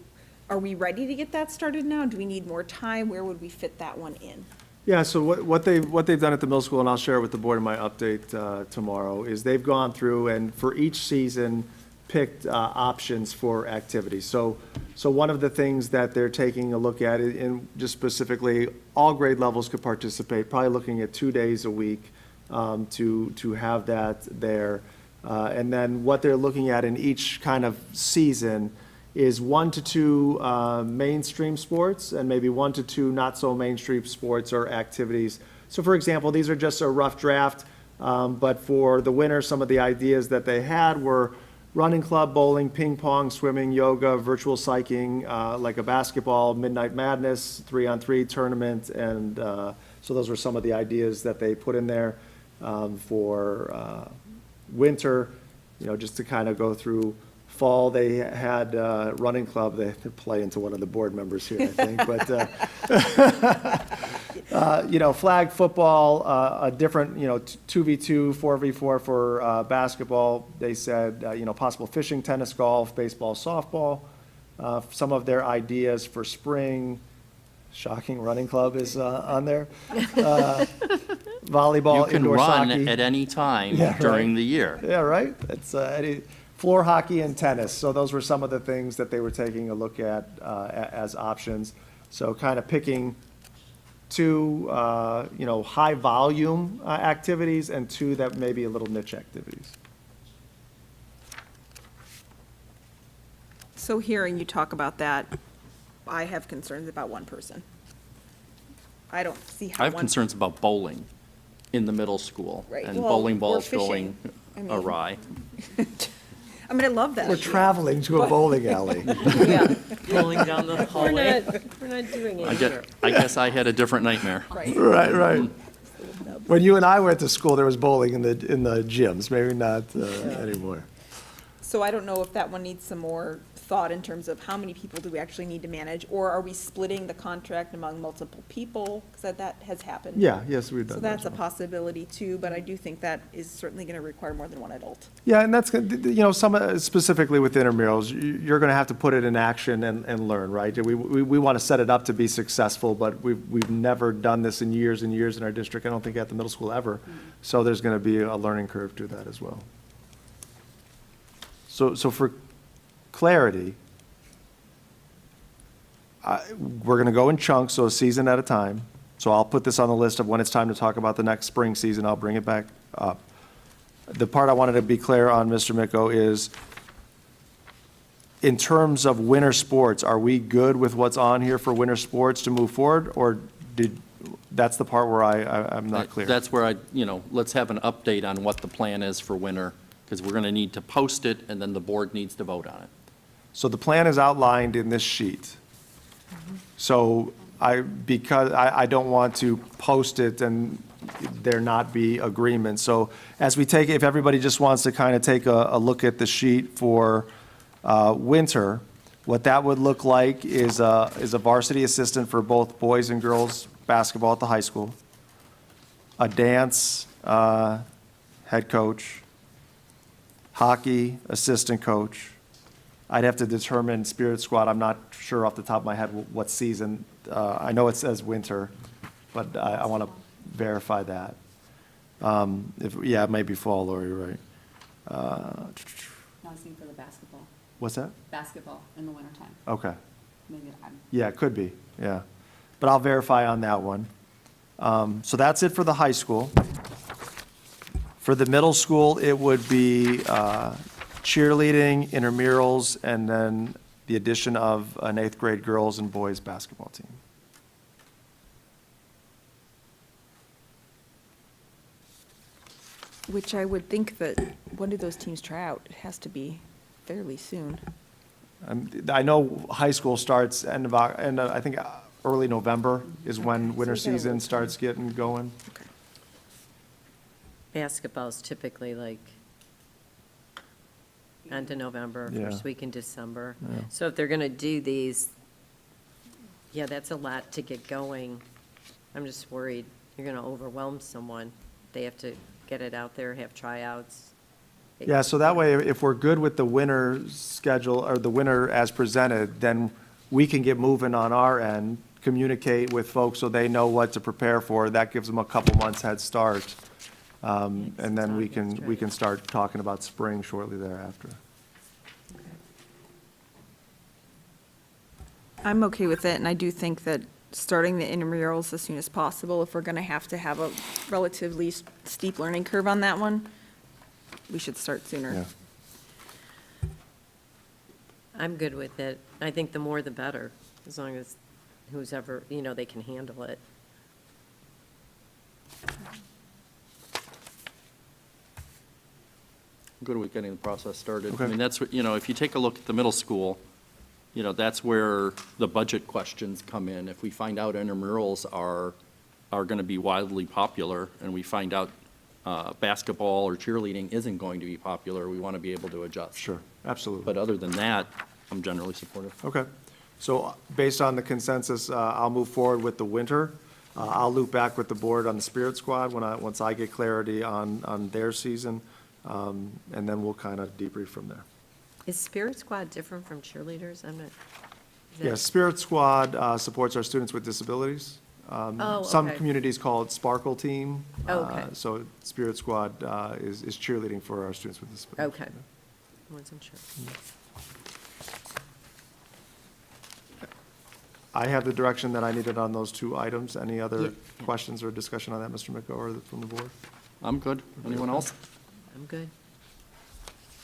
are we ready to get that started now? Do we need more time? Where would we fit that one in? Yeah, so what they've done at the middle school, and I'll share it with the board in my update tomorrow, is they've gone through and for each season picked options for activities. So one of the things that they're taking a look at, and just specifically, all grade levels could participate, probably looking at 2 days a week to have that there. And then what they're looking at in each kind of season is 1 to 2 mainstream sports and maybe 1 to 2 not so mainstream sports or activities. So for example, these are just a rough draft, but for the winter, some of the ideas that they had were running club, bowling, ping pong, swimming, yoga, virtual cycling, like a basketball, Midnight Madness, 3-on-3 tournament, and so those were some of the ideas that they put in there for winter, just to kind of go through. Fall, they had running club. They play into one of the board members here, I think. But flag football, a different 2v2, 4v4 for basketball. They said possible fishing, tennis, golf, baseball, softball. Some of their ideas for spring. Shocking, running club is on there. Volleyball, You can indoor run soccer. at any time Yeah, right. during the year. Yeah, right? It's floor hockey and tennis. So those were some of the things that they were taking a look at as options. So kind of picking 2, high volume activities and 2 that may be a little niche activities. So hearing you talk about that, I have concerns about one person. I don't see how I have one. concerns about bowling in the middle school. Right. And Well, bowling or balls fishing. going I mean- awry. I mean, I love that. We're idea. traveling to a bowling alley. Yeah, Rolling down the hallway. we're not doing it I here. guess I had a different nightmare. Right. Right, right. When you and I went to school, there was bowling in the gyms, maybe not anymore. So I don't know if that one needs some more thought in terms of how many people do we actually need to manage? Or are we splitting the contract among multiple people? Because that has happened. Yeah, yes, we've done So that. that's a as well. possibility too, but I do think that is certainly going to require more than one adult. Yeah, and that's, some, specifically with intramurals, you're going to have to put it in action and learn, right? We want to set it up to be successful, but we've never done this in years and years in our district, I don't think at the middle school ever. So there's going to be a learning curve to that as well. So for clarity, we're going to go in chunks, so a season at a time. So I'll put this on the list of when it's time to talk about the next spring season, I'll bring it back up. The part I wanted to be clear on, Mr. Micko, is in terms of winter sports, are we good with what's on here for winter sports to move forward? Or that's the part where I'm not clear. That's where let's have an update on what the plan is for winter, because we're going to need to post it, and then the board needs to vote on it. So the plan is outlined in this sheet. So because I don't want to post it and there not be agreement. So as we take, if everybody just wants to kind of take a look at the sheet for winter, what that would look like is a varsity assistant for both boys and girls basketball at the high school, a dance head coach, hockey assistant coach. I'd have to determine Spirit Squad. I'm not sure off the top of my head what season. I know it says winter, but I want to verify that. It may be fall, Lori, you're right. No, I was thinking for the basketball, What's that? basketball in the wintertime. Okay. Maybe I'm. Yeah, it could be, yeah. But I'll verify on that one. So that's it for the high school. For the middle school, it would be cheerleading, intramurals, and then the addition of an 8th grade girls and boys basketball team. Which I would think that, when do those teams try out? It has to be fairly soon. I know high school starts I think early November is when winter So we got a season little starts getting going. Okay. Basketball's typically like end of November, Yeah. first week in December. Yeah. So if they're going to do these, yeah, that's a lot to get going. I'm just worried you're going to overwhelm someone. They have to get it out there, have tryouts. Yeah, so that way, if we're good with the winter schedule, or the winter as presented, then we can get moving on our end, communicate with folks so they know what to prepare for. That gives them a couple months head start. And then we can start talking about spring shortly thereafter. I'm okay with it, and I do think that starting the intramurals as soon as possible, if we're gonna have to have a relatively steep learning curve on that one, we should start Yeah. sooner. I'm good with it. I think the more the better, as long as who's ever, they can handle it. Good with getting the process started. Okay. I mean, that's what, if you take a look at the middle school, that's where the budget questions come in. If we find out intramurals are going to be wildly popular, and we find out basketball or cheerleading isn't going to be popular, we want to be able to adjust. Sure, absolutely. But other than that, I'm generally supportive. Okay. So based on the consensus, I'll move forward with the winter. I'll loop back with the board on the Spirit Squad once I get clarity on their season, and then we'll kind of debrief from there. Is Spirit Squad different from cheerleaders? I'm not. is that- Yeah, Spirit Squad supports our students with disabilities. Oh, Some okay. communities call it Sparkle Team. Okay. So Spirit Squad is cheerleading for our students with disabilities. Okay. I wasn't sure. I have the direction that I needed on those two items. Any Yeah, other yeah. questions or discussion on that, Mr. McGo, or from the board? I'm good. Anyone else? I'm good.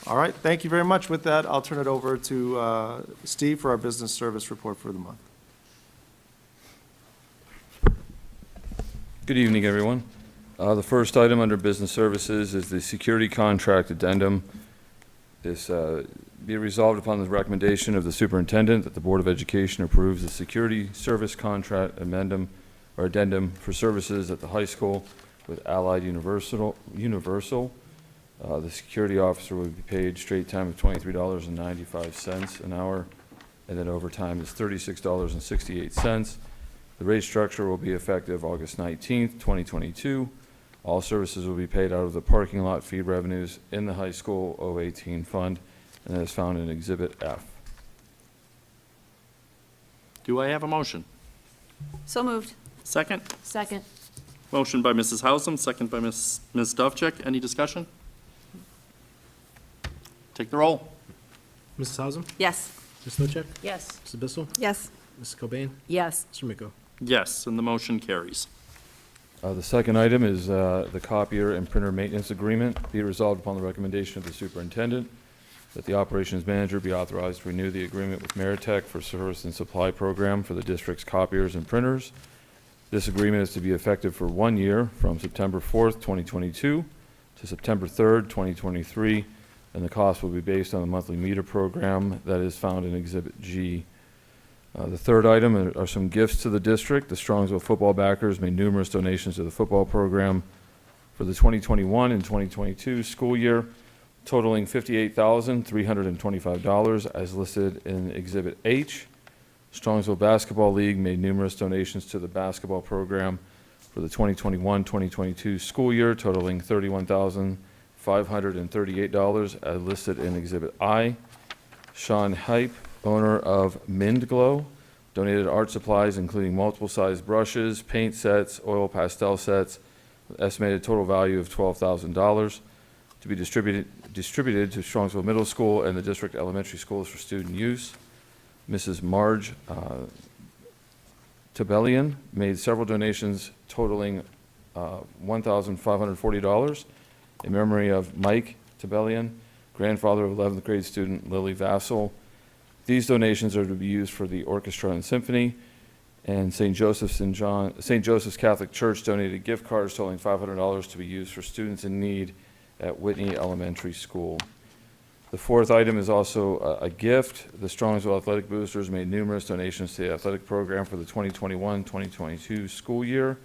All right, thank you very much. With that, I'll turn it over to Steve for our business service report for the month. Good evening, everyone. The first item under business services is the security contract addendum. This be resolved upon the recommendation of the superintendent that the Board of Education approves the security service contract addendum for services at the high school with Allied Universal. The security officer will be paid straight time of $23.95 an hour, and then overtime is $36.68. The rate structure will be effective August 19th, 2022. All services will be paid out of the parking lot fee revenues in the high school 018 fund, and that is found in Exhibit F. Do I have a motion? So moved. Second? Second. Motion by Mrs. Hausum, second by Ms. Dovcik. Any discussion? Take the roll. Mrs. Hausum, Yes. Ms. Stochek, Yes. Mrs. Bissell, Yes. Mrs. Cobain, Yes. Mr. Miko. Yes, and the motion carries. The second item is the copier and printer maintenance agreement. Be it resolved upon the recommendation of the superintendent that the operations manager be authorized to renew the agreement with Meritech for service and supply program for the district's copiers and printers. This agreement is to be effective for 1 year from September 4th, 2022 to September 3rd, 2023, and the cost will be based on the monthly meter program that is found in Exhibit G. The third item are some gifts to the district. The Strongsville football backers made numerous donations to the football program for the 2021 and 2022 school year, totaling $58,325 as listed in Exhibit H. Strongsville Basketball League made numerous donations to the basketball program for the 2021-2022 school year, totaling $31,538 as listed in Exhibit I. Sean Hype, owner of Mind Glow, donated art supplies including multiple size brushes, paint sets, oil pastel sets, with estimated total value of $12,000 to be distributed to Strongsville Middle School and the district elementary schools for student use. Mrs. Marge Tabellian made several donations totaling $1,540 in memory of Mike Tabellian, grandfather of 11th grade student Lily Vassell. These donations are to be used for the orchestra and symphony, and St. Joseph's Catholic Church donated gift cards totaling $500 to be used for students in need at Whitney Elementary School. The fourth item is also a gift. The Strongsville Athletic Boosters made numerous donations to the athletic program for the 2021-2022 school year,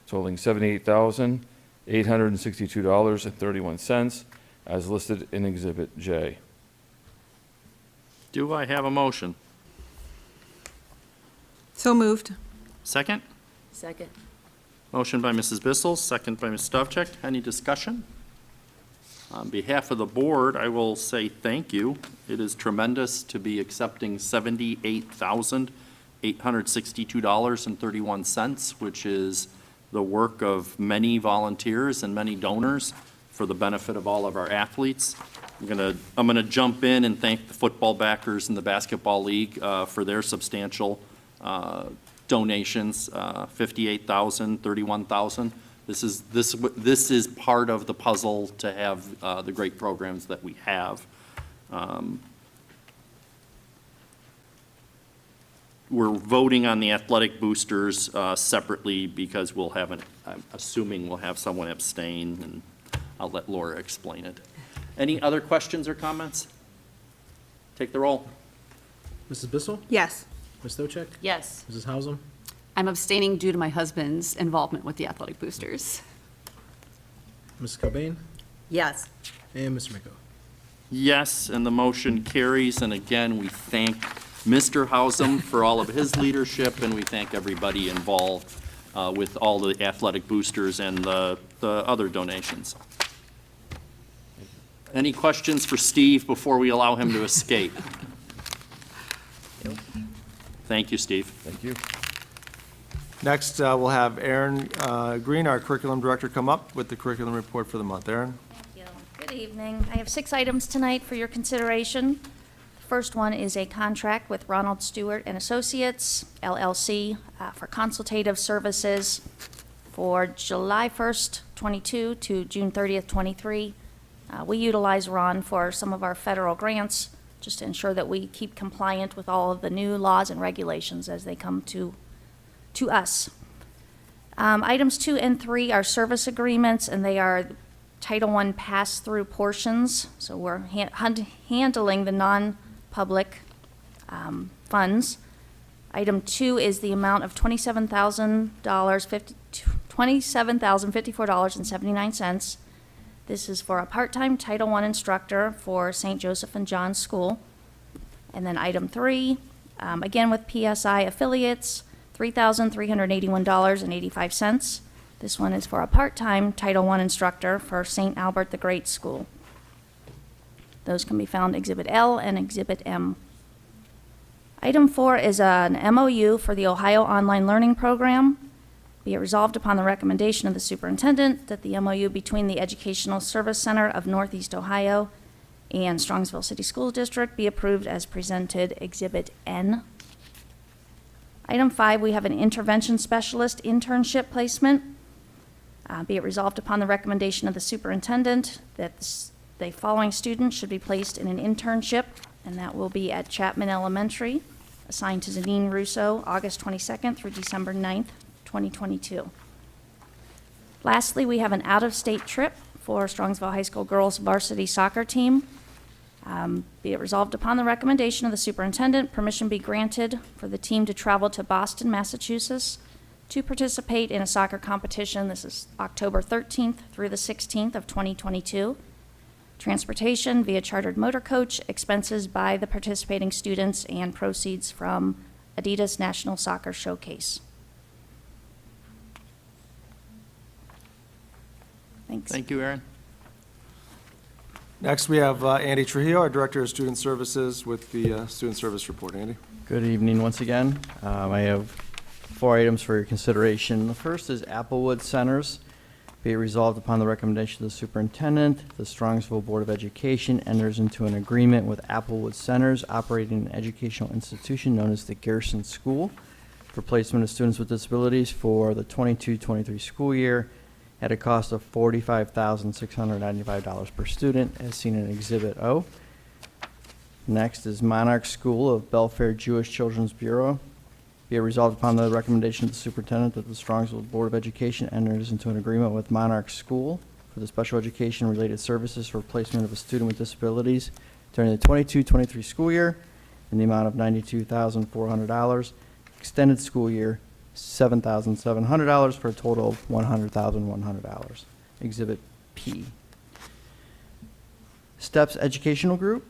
totaling $78,000. $862.31, as listed in Exhibit J. Do I have a motion? So moved. Second? Second. Motion by Mrs. Bissell, second by Ms. Stavcek. Any discussion? On behalf of the board, I will say thank you. It is tremendous to be accepting $78,862.31, which is the work of many volunteers and many donors for the benefit of all of our athletes. I'm gonna jump in and thank the football backers in the basketball league for their substantial donations, 58,000, 31,000. This is part of the puzzle to have the great programs that we have. We're voting on the athletic boosters separately because I'm assuming we'll have someone abstain, and I'll let Laura explain it. Any other questions or comments? Take the roll. Mrs. Bissell? Yes. Ms. Stochek? Yes. Mrs. Hausum? I'm abstaining due to my husband's involvement with the athletic boosters. Mrs. Cobain? Yes. And Mr. Miko? Yes, and the motion carries, and again, we thank Mr. Hausum for all of his leadership, and we thank everybody involved with all the athletic boosters and the other donations. Any questions for Steve before we allow him to escape? Thank you, Steve. Thank you. Next, we'll have Aaron Green, our curriculum director, come up with the curriculum report for the month. Aaron? Thank you. Good evening. I have 6 items tonight for your consideration. The first one is a contract with Ronald Stewart and Associates, LLC, for consultative services for July 1st, 22 to June 30th, 23. We utilize Ron for some of our federal grants, just to ensure that we keep compliant with all of the new laws and regulations as they come to us. Items 2 and 3 are service agreements, and they are Title I pass-through portions. So we're handling the non-public funds. Item 2 is the amount of $27,054.79. This is for a part-time Title I instructor for St. Joseph and John School. And then item 3, again with PSI affiliates, $3,381.85. This one is for a part-time Title I instructor for St. Albert the Great School. Those can be found Exhibit L and Exhibit M. Item 4 is an MOU for the Ohio Online Learning Program. Be it resolved upon the recommendation of the superintendent that the MOU between the Educational Service Center of Northeast Ohio and Strongsville City School District be approved as presented, Exhibit N. Item 5, we have an intervention specialist internship placement. Be it resolved upon the recommendation of the superintendent that the following students should be placed in an internship, and that will be at Chapman Elementary, assigned to Zanine Russo, August 22nd through December 9th, 2022. Lastly, we have an out-of-state trip for Strongsville High School girls varsity soccer team. Be it resolved upon the recommendation of the superintendent, permission be granted for the team to travel to Boston, Massachusetts to participate in a soccer competition. This is October 13th through the 16th of 2022. Transportation via chartered motor coach, expenses by the participating students, and proceeds from Adidas National Soccer Showcase. Thanks. Thank you, Aaron. Next, we have Andy Trujillo, our Director of Student Services, with the Student Service Report. Andy? Good evening once again. I have 4 items for your consideration. The first is Applewood Centers. Be it resolved upon the recommendation of the superintendent, the Strongsville Board of Education enters into an agreement with Applewood Centers operating an educational institution known as the Garrison School for placement of students with disabilities for the 22-23 school year at a cost of $45,695 per student, as seen in Exhibit O. Next is Monarch School of Belfair Jewish Children's Bureau. Be it resolved upon the recommendation of the superintendent that the Strongsville Board of Education enters into an agreement with Monarch School for the special education-related services for placement of a student with disabilities during the 22-23 school year in the amount of $92,400. Extended school year, $7,700 for a total of $100,100. Exhibit P. Steps Educational Group,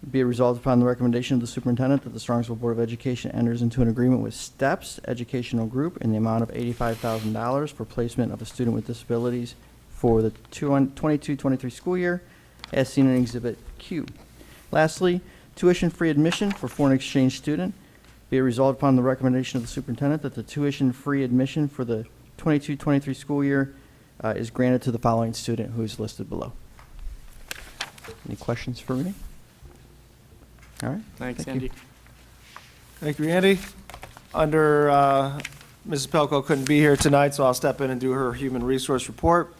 be it resolved upon the recommendation of the superintendent that the Strongsville Board of Education enters into an agreement with Steps Educational Group in the amount of $85,000 for placement of a student with disabilities for the 22-23 school year, as seen in Exhibit Q. Lastly, tuition-free admission for foreign exchange student, be it resolved upon the recommendation of the superintendent that the tuition-free admission for the 22-23 school year is granted to the following student who is listed below. Any questions for me? All right. Thanks, Thank you. Andy. Thank you, Andy. Under, Mrs. Pelko couldn't be here tonight, so I'll step in and do her human resource report.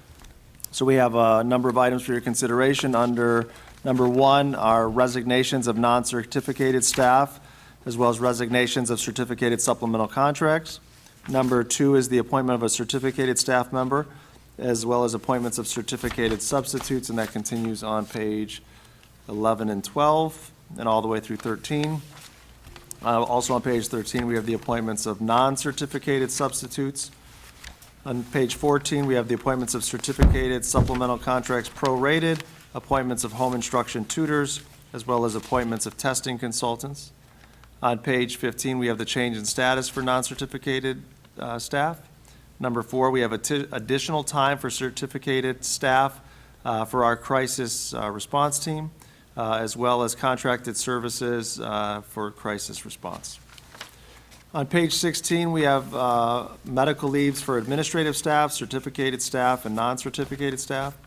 So we have a number of items for your consideration. Under number 1 are resignations of non-certificated staff, as well as resignations of certificated supplemental contracts. Number 2 is the appointment of a certificated staff member, as well as appointments of certificated substitutes, and that continues on page 11 and 12, and all the way through 13. Also on page 13, we have the appointments of non-certificated substitutes. On page 14, we have the appointments of certificated supplemental contracts prorated, appointments of home instruction tutors, as well as appointments of testing consultants. On page 15, we have the change in status for non-certificated staff. Number 4, we have additional time for certificated staff for our crisis response team, as well as contracted services for crisis response. On page 16, we have medical leaves for administrative staff, certificated staff, and non-certificated staff.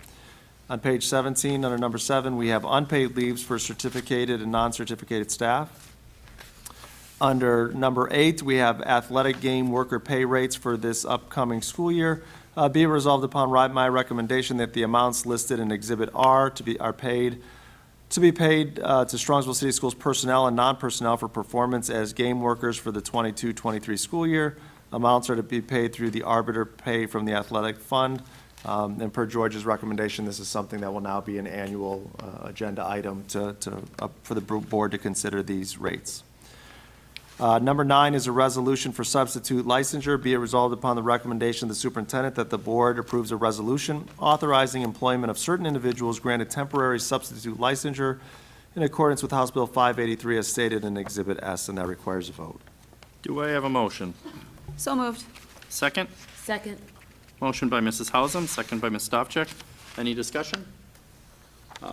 On page 17, under number 7, we have unpaid leaves for certificated and non-certificated staff. Under number 8, we have athletic game worker pay rates for this upcoming school year. Be it resolved upon my recommendation that the amounts listed in Exhibit R to be paid to Strongsville City Schools personnel and non-personnel for performance as game workers for the 22-23 school year. Amounts are to be paid through the arbiter pay from the athletic fund. And per George's recommendation, this is something that will now be an annual agenda item for the board to consider these rates. Number 9 is a resolution for substitute licensure. Be it resolved upon the recommendation of the superintendent that the board approves a resolution authorizing employment of certain individuals granted temporary substitute licensure in accordance with House Bill 583 as stated in Exhibit S, and that requires a vote. Do I have a motion? So moved. Second? Second. Motion by Mrs. Hausum, second by Ms. Stavcek. Any discussion?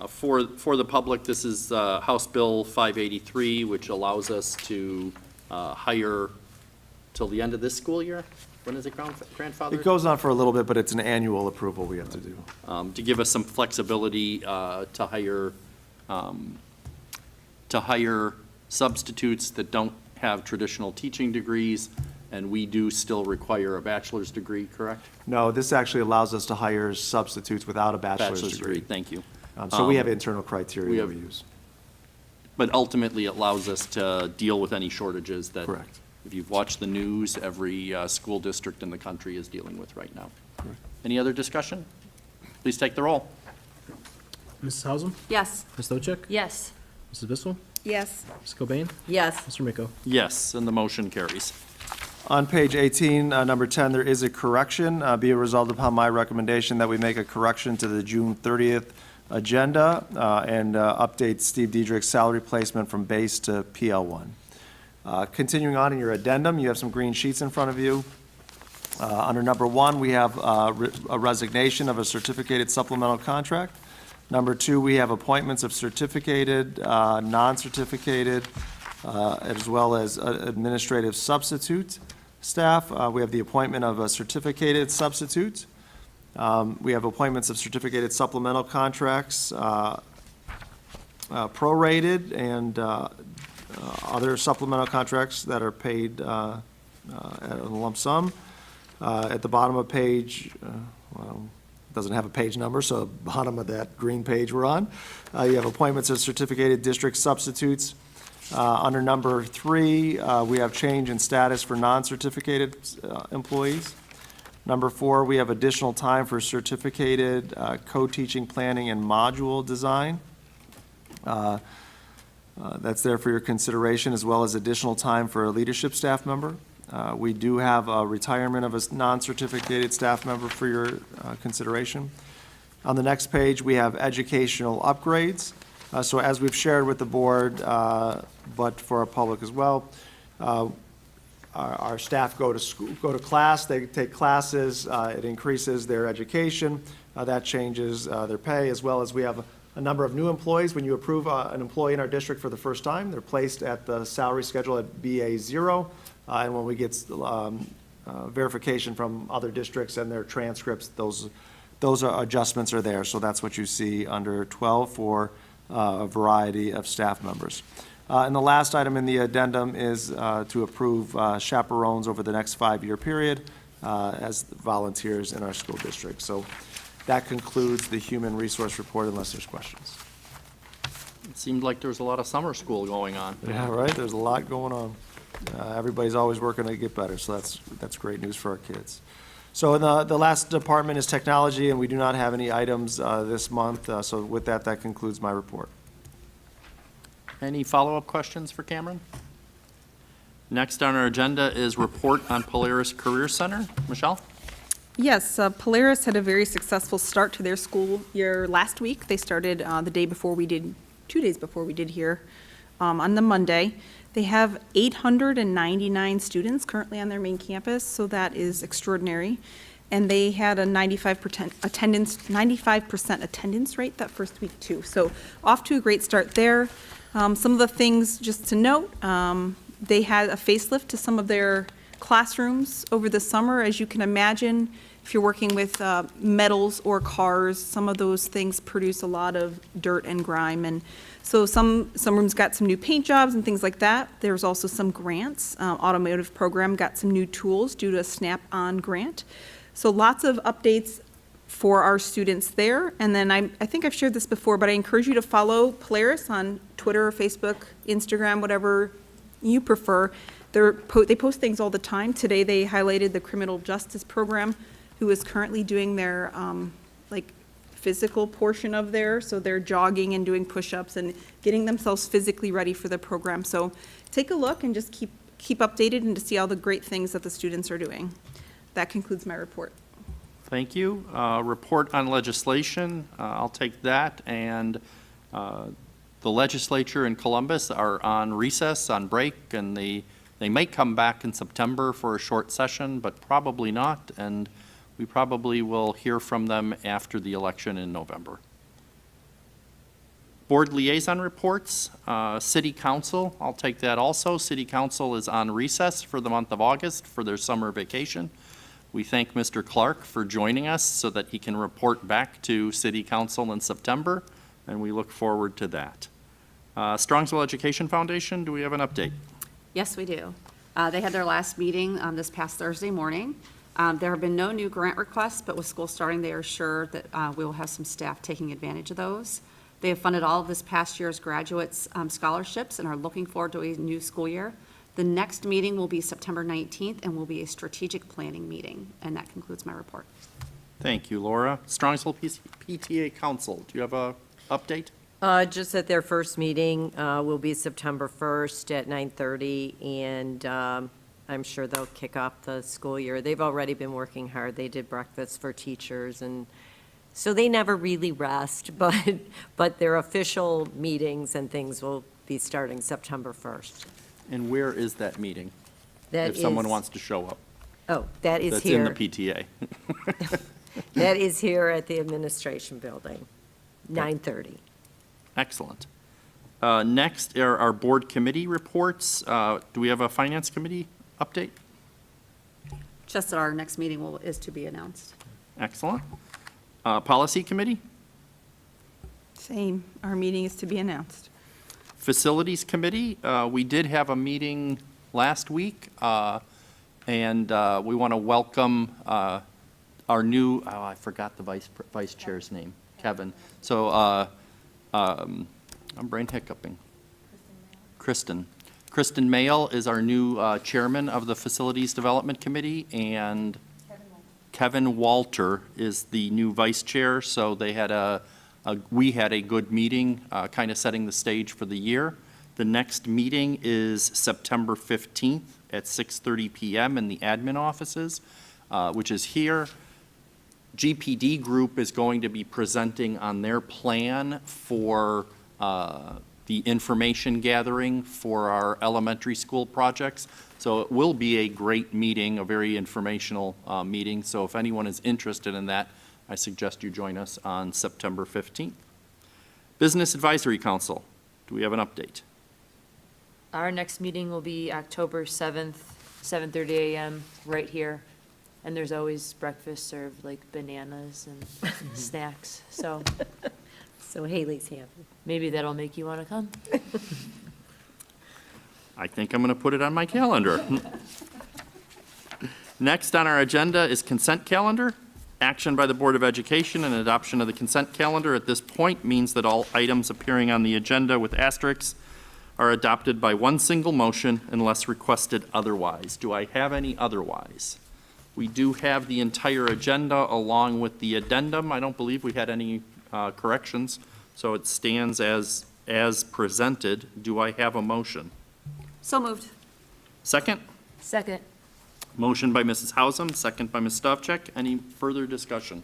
For the public, this is House Bill 583, which allows us to hire till the end of this school year? When is it grandfathered? It goes on for a little bit, but it's an annual approval we have to do. To give us some flexibility to hire substitutes that don't have traditional teaching degrees, and we do still require a bachelor's degree, correct? No, this actually allows us to hire substitutes without a bachelor's degree. Thank you. So we have internal criteria we we use. But ultimately, it allows us to deal with any shortages that. Correct. If you've watched the news, every school district in the country is dealing with right now. Any other discussion? Please take the roll. Mrs. Hausum, Yes. Ms. Stochek, Yes. Mrs. Bissell, Yes. Ms. Cobain, Yes. Mr. Miko. Yes, and the motion carries. On page 18, number 10, there is a correction. Be it resolved upon my recommendation that we make a correction to the June 30th agenda and update Steve Diedrich's salary placement from base to PL1. Continuing on in your addendum, you have some green sheets in front of you. Under number 1, we have a resignation of a certificated supplemental contract. Number 2, we have appointments of certificated, non-certificated, as well as administrative substitute staff. We have the appointment of a certificated substitute. We have appointments of certificated supplemental contracts, prorated, and other supplemental contracts that are paid at a lump sum. At the bottom of page, well, it doesn't have a page number, so bottom of that green page we're on, you have appointments of certificated district substitutes. Under number 3, we have change in status for non-certificated employees. Number 4, we have additional time for certificated co-teaching planning and module design. That's there for your consideration, as well as additional time for a leadership staff member. We do have a retirement of a non-certificated staff member for your consideration. On the next page, we have educational upgrades. So as we've shared with the board, but for our public as well, our staff go to school, go to class, they take classes, it increases their education, that changes their pay, as well as we have a number of new employees. When you approve an employee in our district for the first time, they're placed at the salary schedule at BA 0, and when we get verification from other districts and their transcripts, those adjustments are there. So that's what you see under 12 for a variety of staff members. And the last item in the addendum is to approve chaperones over the next 5-year period as volunteers in our school district. So that concludes the human resource report unless there's questions. It seemed like there was a lot of summer school going on. Yeah, right, there's a lot going on. Everybody's always working to get better, so that's great news for our kids. So the last department is technology, and we do not have any items this month. So with that, that concludes my report. Any follow-up questions for Cameron? Next on our agenda is report on Polaris Career Center. Michelle? Yes, Polaris had a very successful start to their school year last week. They started the day before we did, 2 days before we did here, on the Monday. They have 899 students currently on their main campus, so that is extraordinary. And they had a 95% attendance rate that first week too. So off to a great start there. Some of the things just to note, they had a facelift to some of their classrooms over the summer. As you can imagine, if you're working with metals or cars, some of those things produce a lot of dirt and grime. And so some rooms got some new paint jobs and things like that. There's also some grants. Automotive program got some new tools due to a Snap-on grant. So lots of updates for our students there. And then I think I've shared this before, but I encourage you to follow Polaris on Twitter, Facebook, Instagram, whatever you prefer. They post things all the time. Today they highlighted the criminal justice program, who is currently doing their physical portion of there. So they're jogging and doing push-ups and getting themselves physically ready for the program. So take a look and just keep updated and to see all the great things that the students are doing. That concludes my report. Thank you. Report on legislation, I'll take that. And the legislature in Columbus are on recess, on break, and they may come back in September for a short session, but probably not. And we probably will hear from them after the election in November. Board liaison reports, City Council, I'll take that also. City Council is on recess for the month of August for their summer vacation. We thank Mr. Clark for joining us so that he can report back to City Council in September, and we look forward to that. Strongsville Education Foundation, do we have an update? Yes, we do. They had their last meeting this past Thursday morning. There have been no new grant requests, but with school starting, they are sure that we will have some staff taking advantage of those. They have funded all of this past year's graduates' scholarships and are looking forward to a new school year. The next meeting will be September 19th and will be a strategic planning meeting. And that concludes my report. Thank you, Laura. Strongsville PTA Council, do you have a update? Just that their first meeting will be September 1st at 9:30, and I'm sure they'll kick off the school year. They've already been working hard. They did breakfast for teachers, and so they never really rest, but their official meetings and things will be starting September 1st. And where is that meeting? That If someone is- wants to show up. Oh, that is That's in the here. PTA. That is here at the administration building, 9:30. Excellent. Next are our board committee reports. Do we have a finance committee update? Just that our next meeting is to be announced. Excellent. Policy committee? Same. Our meeting is to be announced. Facilities committee, we did have a meeting last week, and we want to welcome our new, I forgot the vice chair's name, Kevin. So I'm brain hiccuping. Kristen Mayle is our new chairman of the Facilities Development Committee, and Kevin Walter is the new vice chair. So they had we had a good meeting, kind of setting the stage for the year. The next meeting is September 15th at 6:30 p.m. in the admin offices, which is here. GPD group is going to be presenting on their plan for the information gathering for our elementary school projects. So it will be a great meeting, a very informational meeting. So if anyone is interested in that, I suggest you join us on September 15th. Business Advisory Council, do we have an update? Our next meeting will be October 7th, 7:30 a.m. right here. And there's always breakfast served, like bananas and snacks. So So Haley's happy. maybe that'll make you want to come. I think I'm going to put it on my calendar. Next on our agenda is consent calendar. Action by the Board of Education and adoption of the consent calendar at this point means that all items appearing on the agenda with asterisks are adopted by one single motion unless requested otherwise. Do I have any otherwise? We do have the entire agenda along with the addendum. I don't believe we had any corrections, so it stands as presented. Do I have a motion? So moved. Second? Second. Motion by Mrs. Hausum, second by Ms. Stavcek. Any further discussion?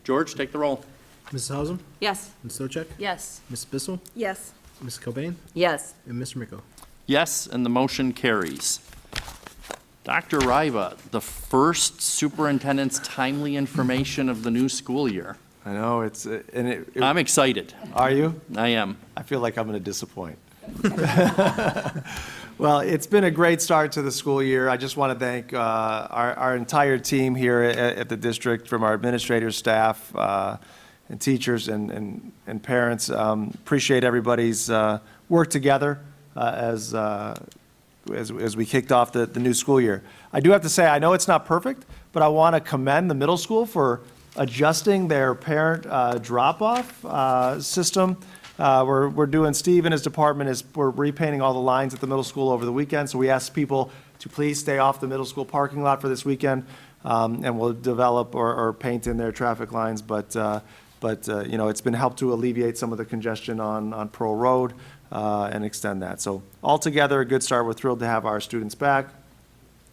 George, take the roll. Mrs. Hausum, Yes. Ms. Stochek, Yes. Ms. Bissell, Yes. Ms. Cobain, Yes. and Mr. Miko. Yes, and the motion carries. Dr. Ryba, the first superintendent's timely information of the new school year. I know, it's, I'm excited. are you? I am. I feel like I'm going to disappoint. Well, it's been a great start to the school year. I just want to thank our entire team here at the district, from our administrators, staff, and teachers and parents. Appreciate everybody's work together as we kicked off the new school year. I do have to say, I know it's not perfect, but I want to commend the middle school for adjusting their parent drop-off system. We're doing, Steve and his department we're repainting all the lines at the middle school over the weekend. So we asked people to please stay off the middle school parking lot for this weekend. And we'll develop or paint in their traffic lines. But you know, it's been helped to alleviate some of the congestion on Pearl Road and extend that. So altogether, a good start. We're thrilled to have our students back.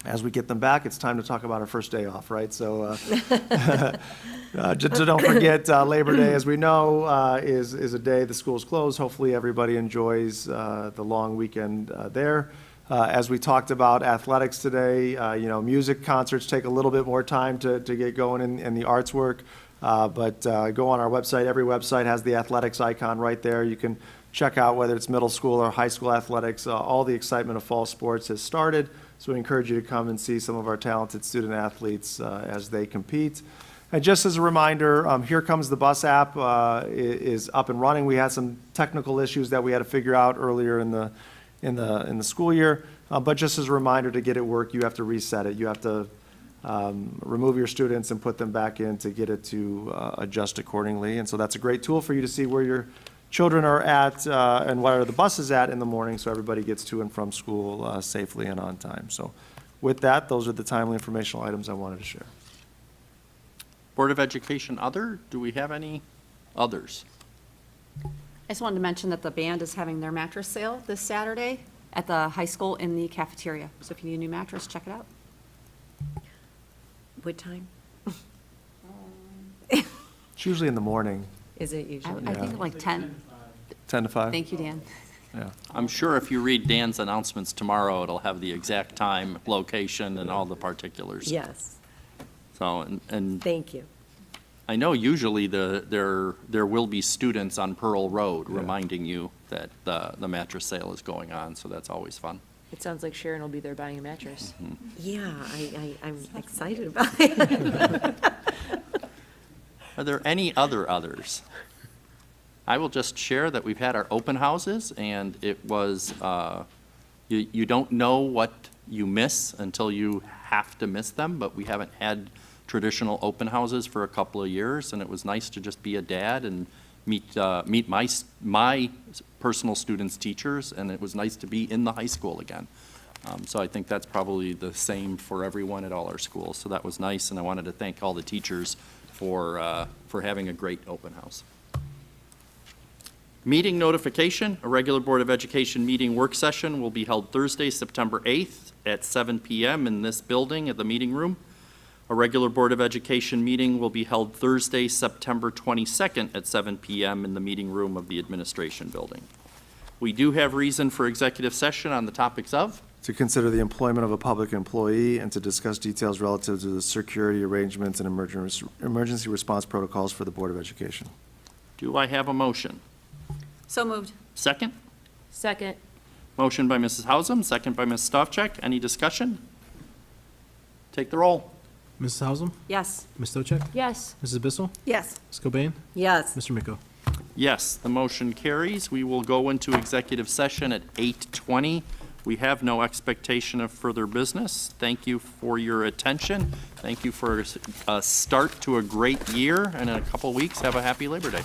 As we get them back, it's time to talk about our first day off, right? So just don't forget, Labor Day, as we know, is a day the school's closed. Hopefully, everybody enjoys the long weekend there. As we talked about athletics today, you know, music concerts take a little bit more time to get going in the arts work. But go on our website. Every website has the athletics icon right there. You can check out whether it's middle school or high school athletics. All the excitement of fall sports has started. So we encourage you to come and see some of our talented student athletes as they compete. And just as a reminder, Here Comes the Bus app is up and running. We had some technical issues that we had to figure out earlier in the school year. But just as a reminder, to get it work, you have to reset it. You have to remove your students and put them back in to get it to adjust accordingly. And so that's a great tool for you to see where your children are at and what are the buses at in the morning, so everybody gets to and from school safely and on time. So with that, those are the timely informational items I wanted to share. Board of Education other? Do we have any others? I just wanted to mention that the band is having their mattress sale this Saturday at the high school in the cafeteria. So if you need a new mattress, check it out. What time It's usually in the morning, is it I usually? I think like 10. 10 to 5. Thank you, Dan. Yeah. I'm sure if you read Dan's announcements tomorrow, it'll have the exact time, location, and all the particulars. Yes, So, and thank you. I know usually there will be students on Pearl Road reminding you that the mattress sale is going on, so that's always fun. It sounds like Sharon will be there buying a mattress. Yeah, I'm excited about it. Are there any others? I will just share that we've had our open houses, and it was, you don't know what you miss until you have to miss them, but we haven't had traditional open houses for a couple of years, and it was nice to just be a dad and meet my personal students' teachers, and it was nice to be in the high school again. So I think that's probably the same for everyone at all our schools. So that was nice, and I wanted to thank all the teachers for having a great open house. Meeting notification, a regular Board of Education meeting work session will be held Thursday, September 8th at 7 p.m. in this building at the meeting room. A regular Board of Education meeting will be held Thursday, September 22nd at 7 PM in the meeting room of the Administration Building. We do have reason for executive session on the topics of To consider the employment of a public employee and to discuss details relative to the security arrangements and emergency response protocols for the Board of Education. Do I have a motion? So moved. Second? Second. Motion by Mrs. Hausum, second by Ms. Stavcek. Any discussion? Take the roll. Mrs. Hausum, Yes. Ms. Stochek, Yes. Mrs. Bissell, Yes. Ms. Cobain, Yes. Mr. Miko. Yes, the motion carries. We will go into executive session at 8:20. We have no expectation of further business. Thank you for your attention. Thank you for a start to a great year, and in a couple weeks, have a happy Labor Day.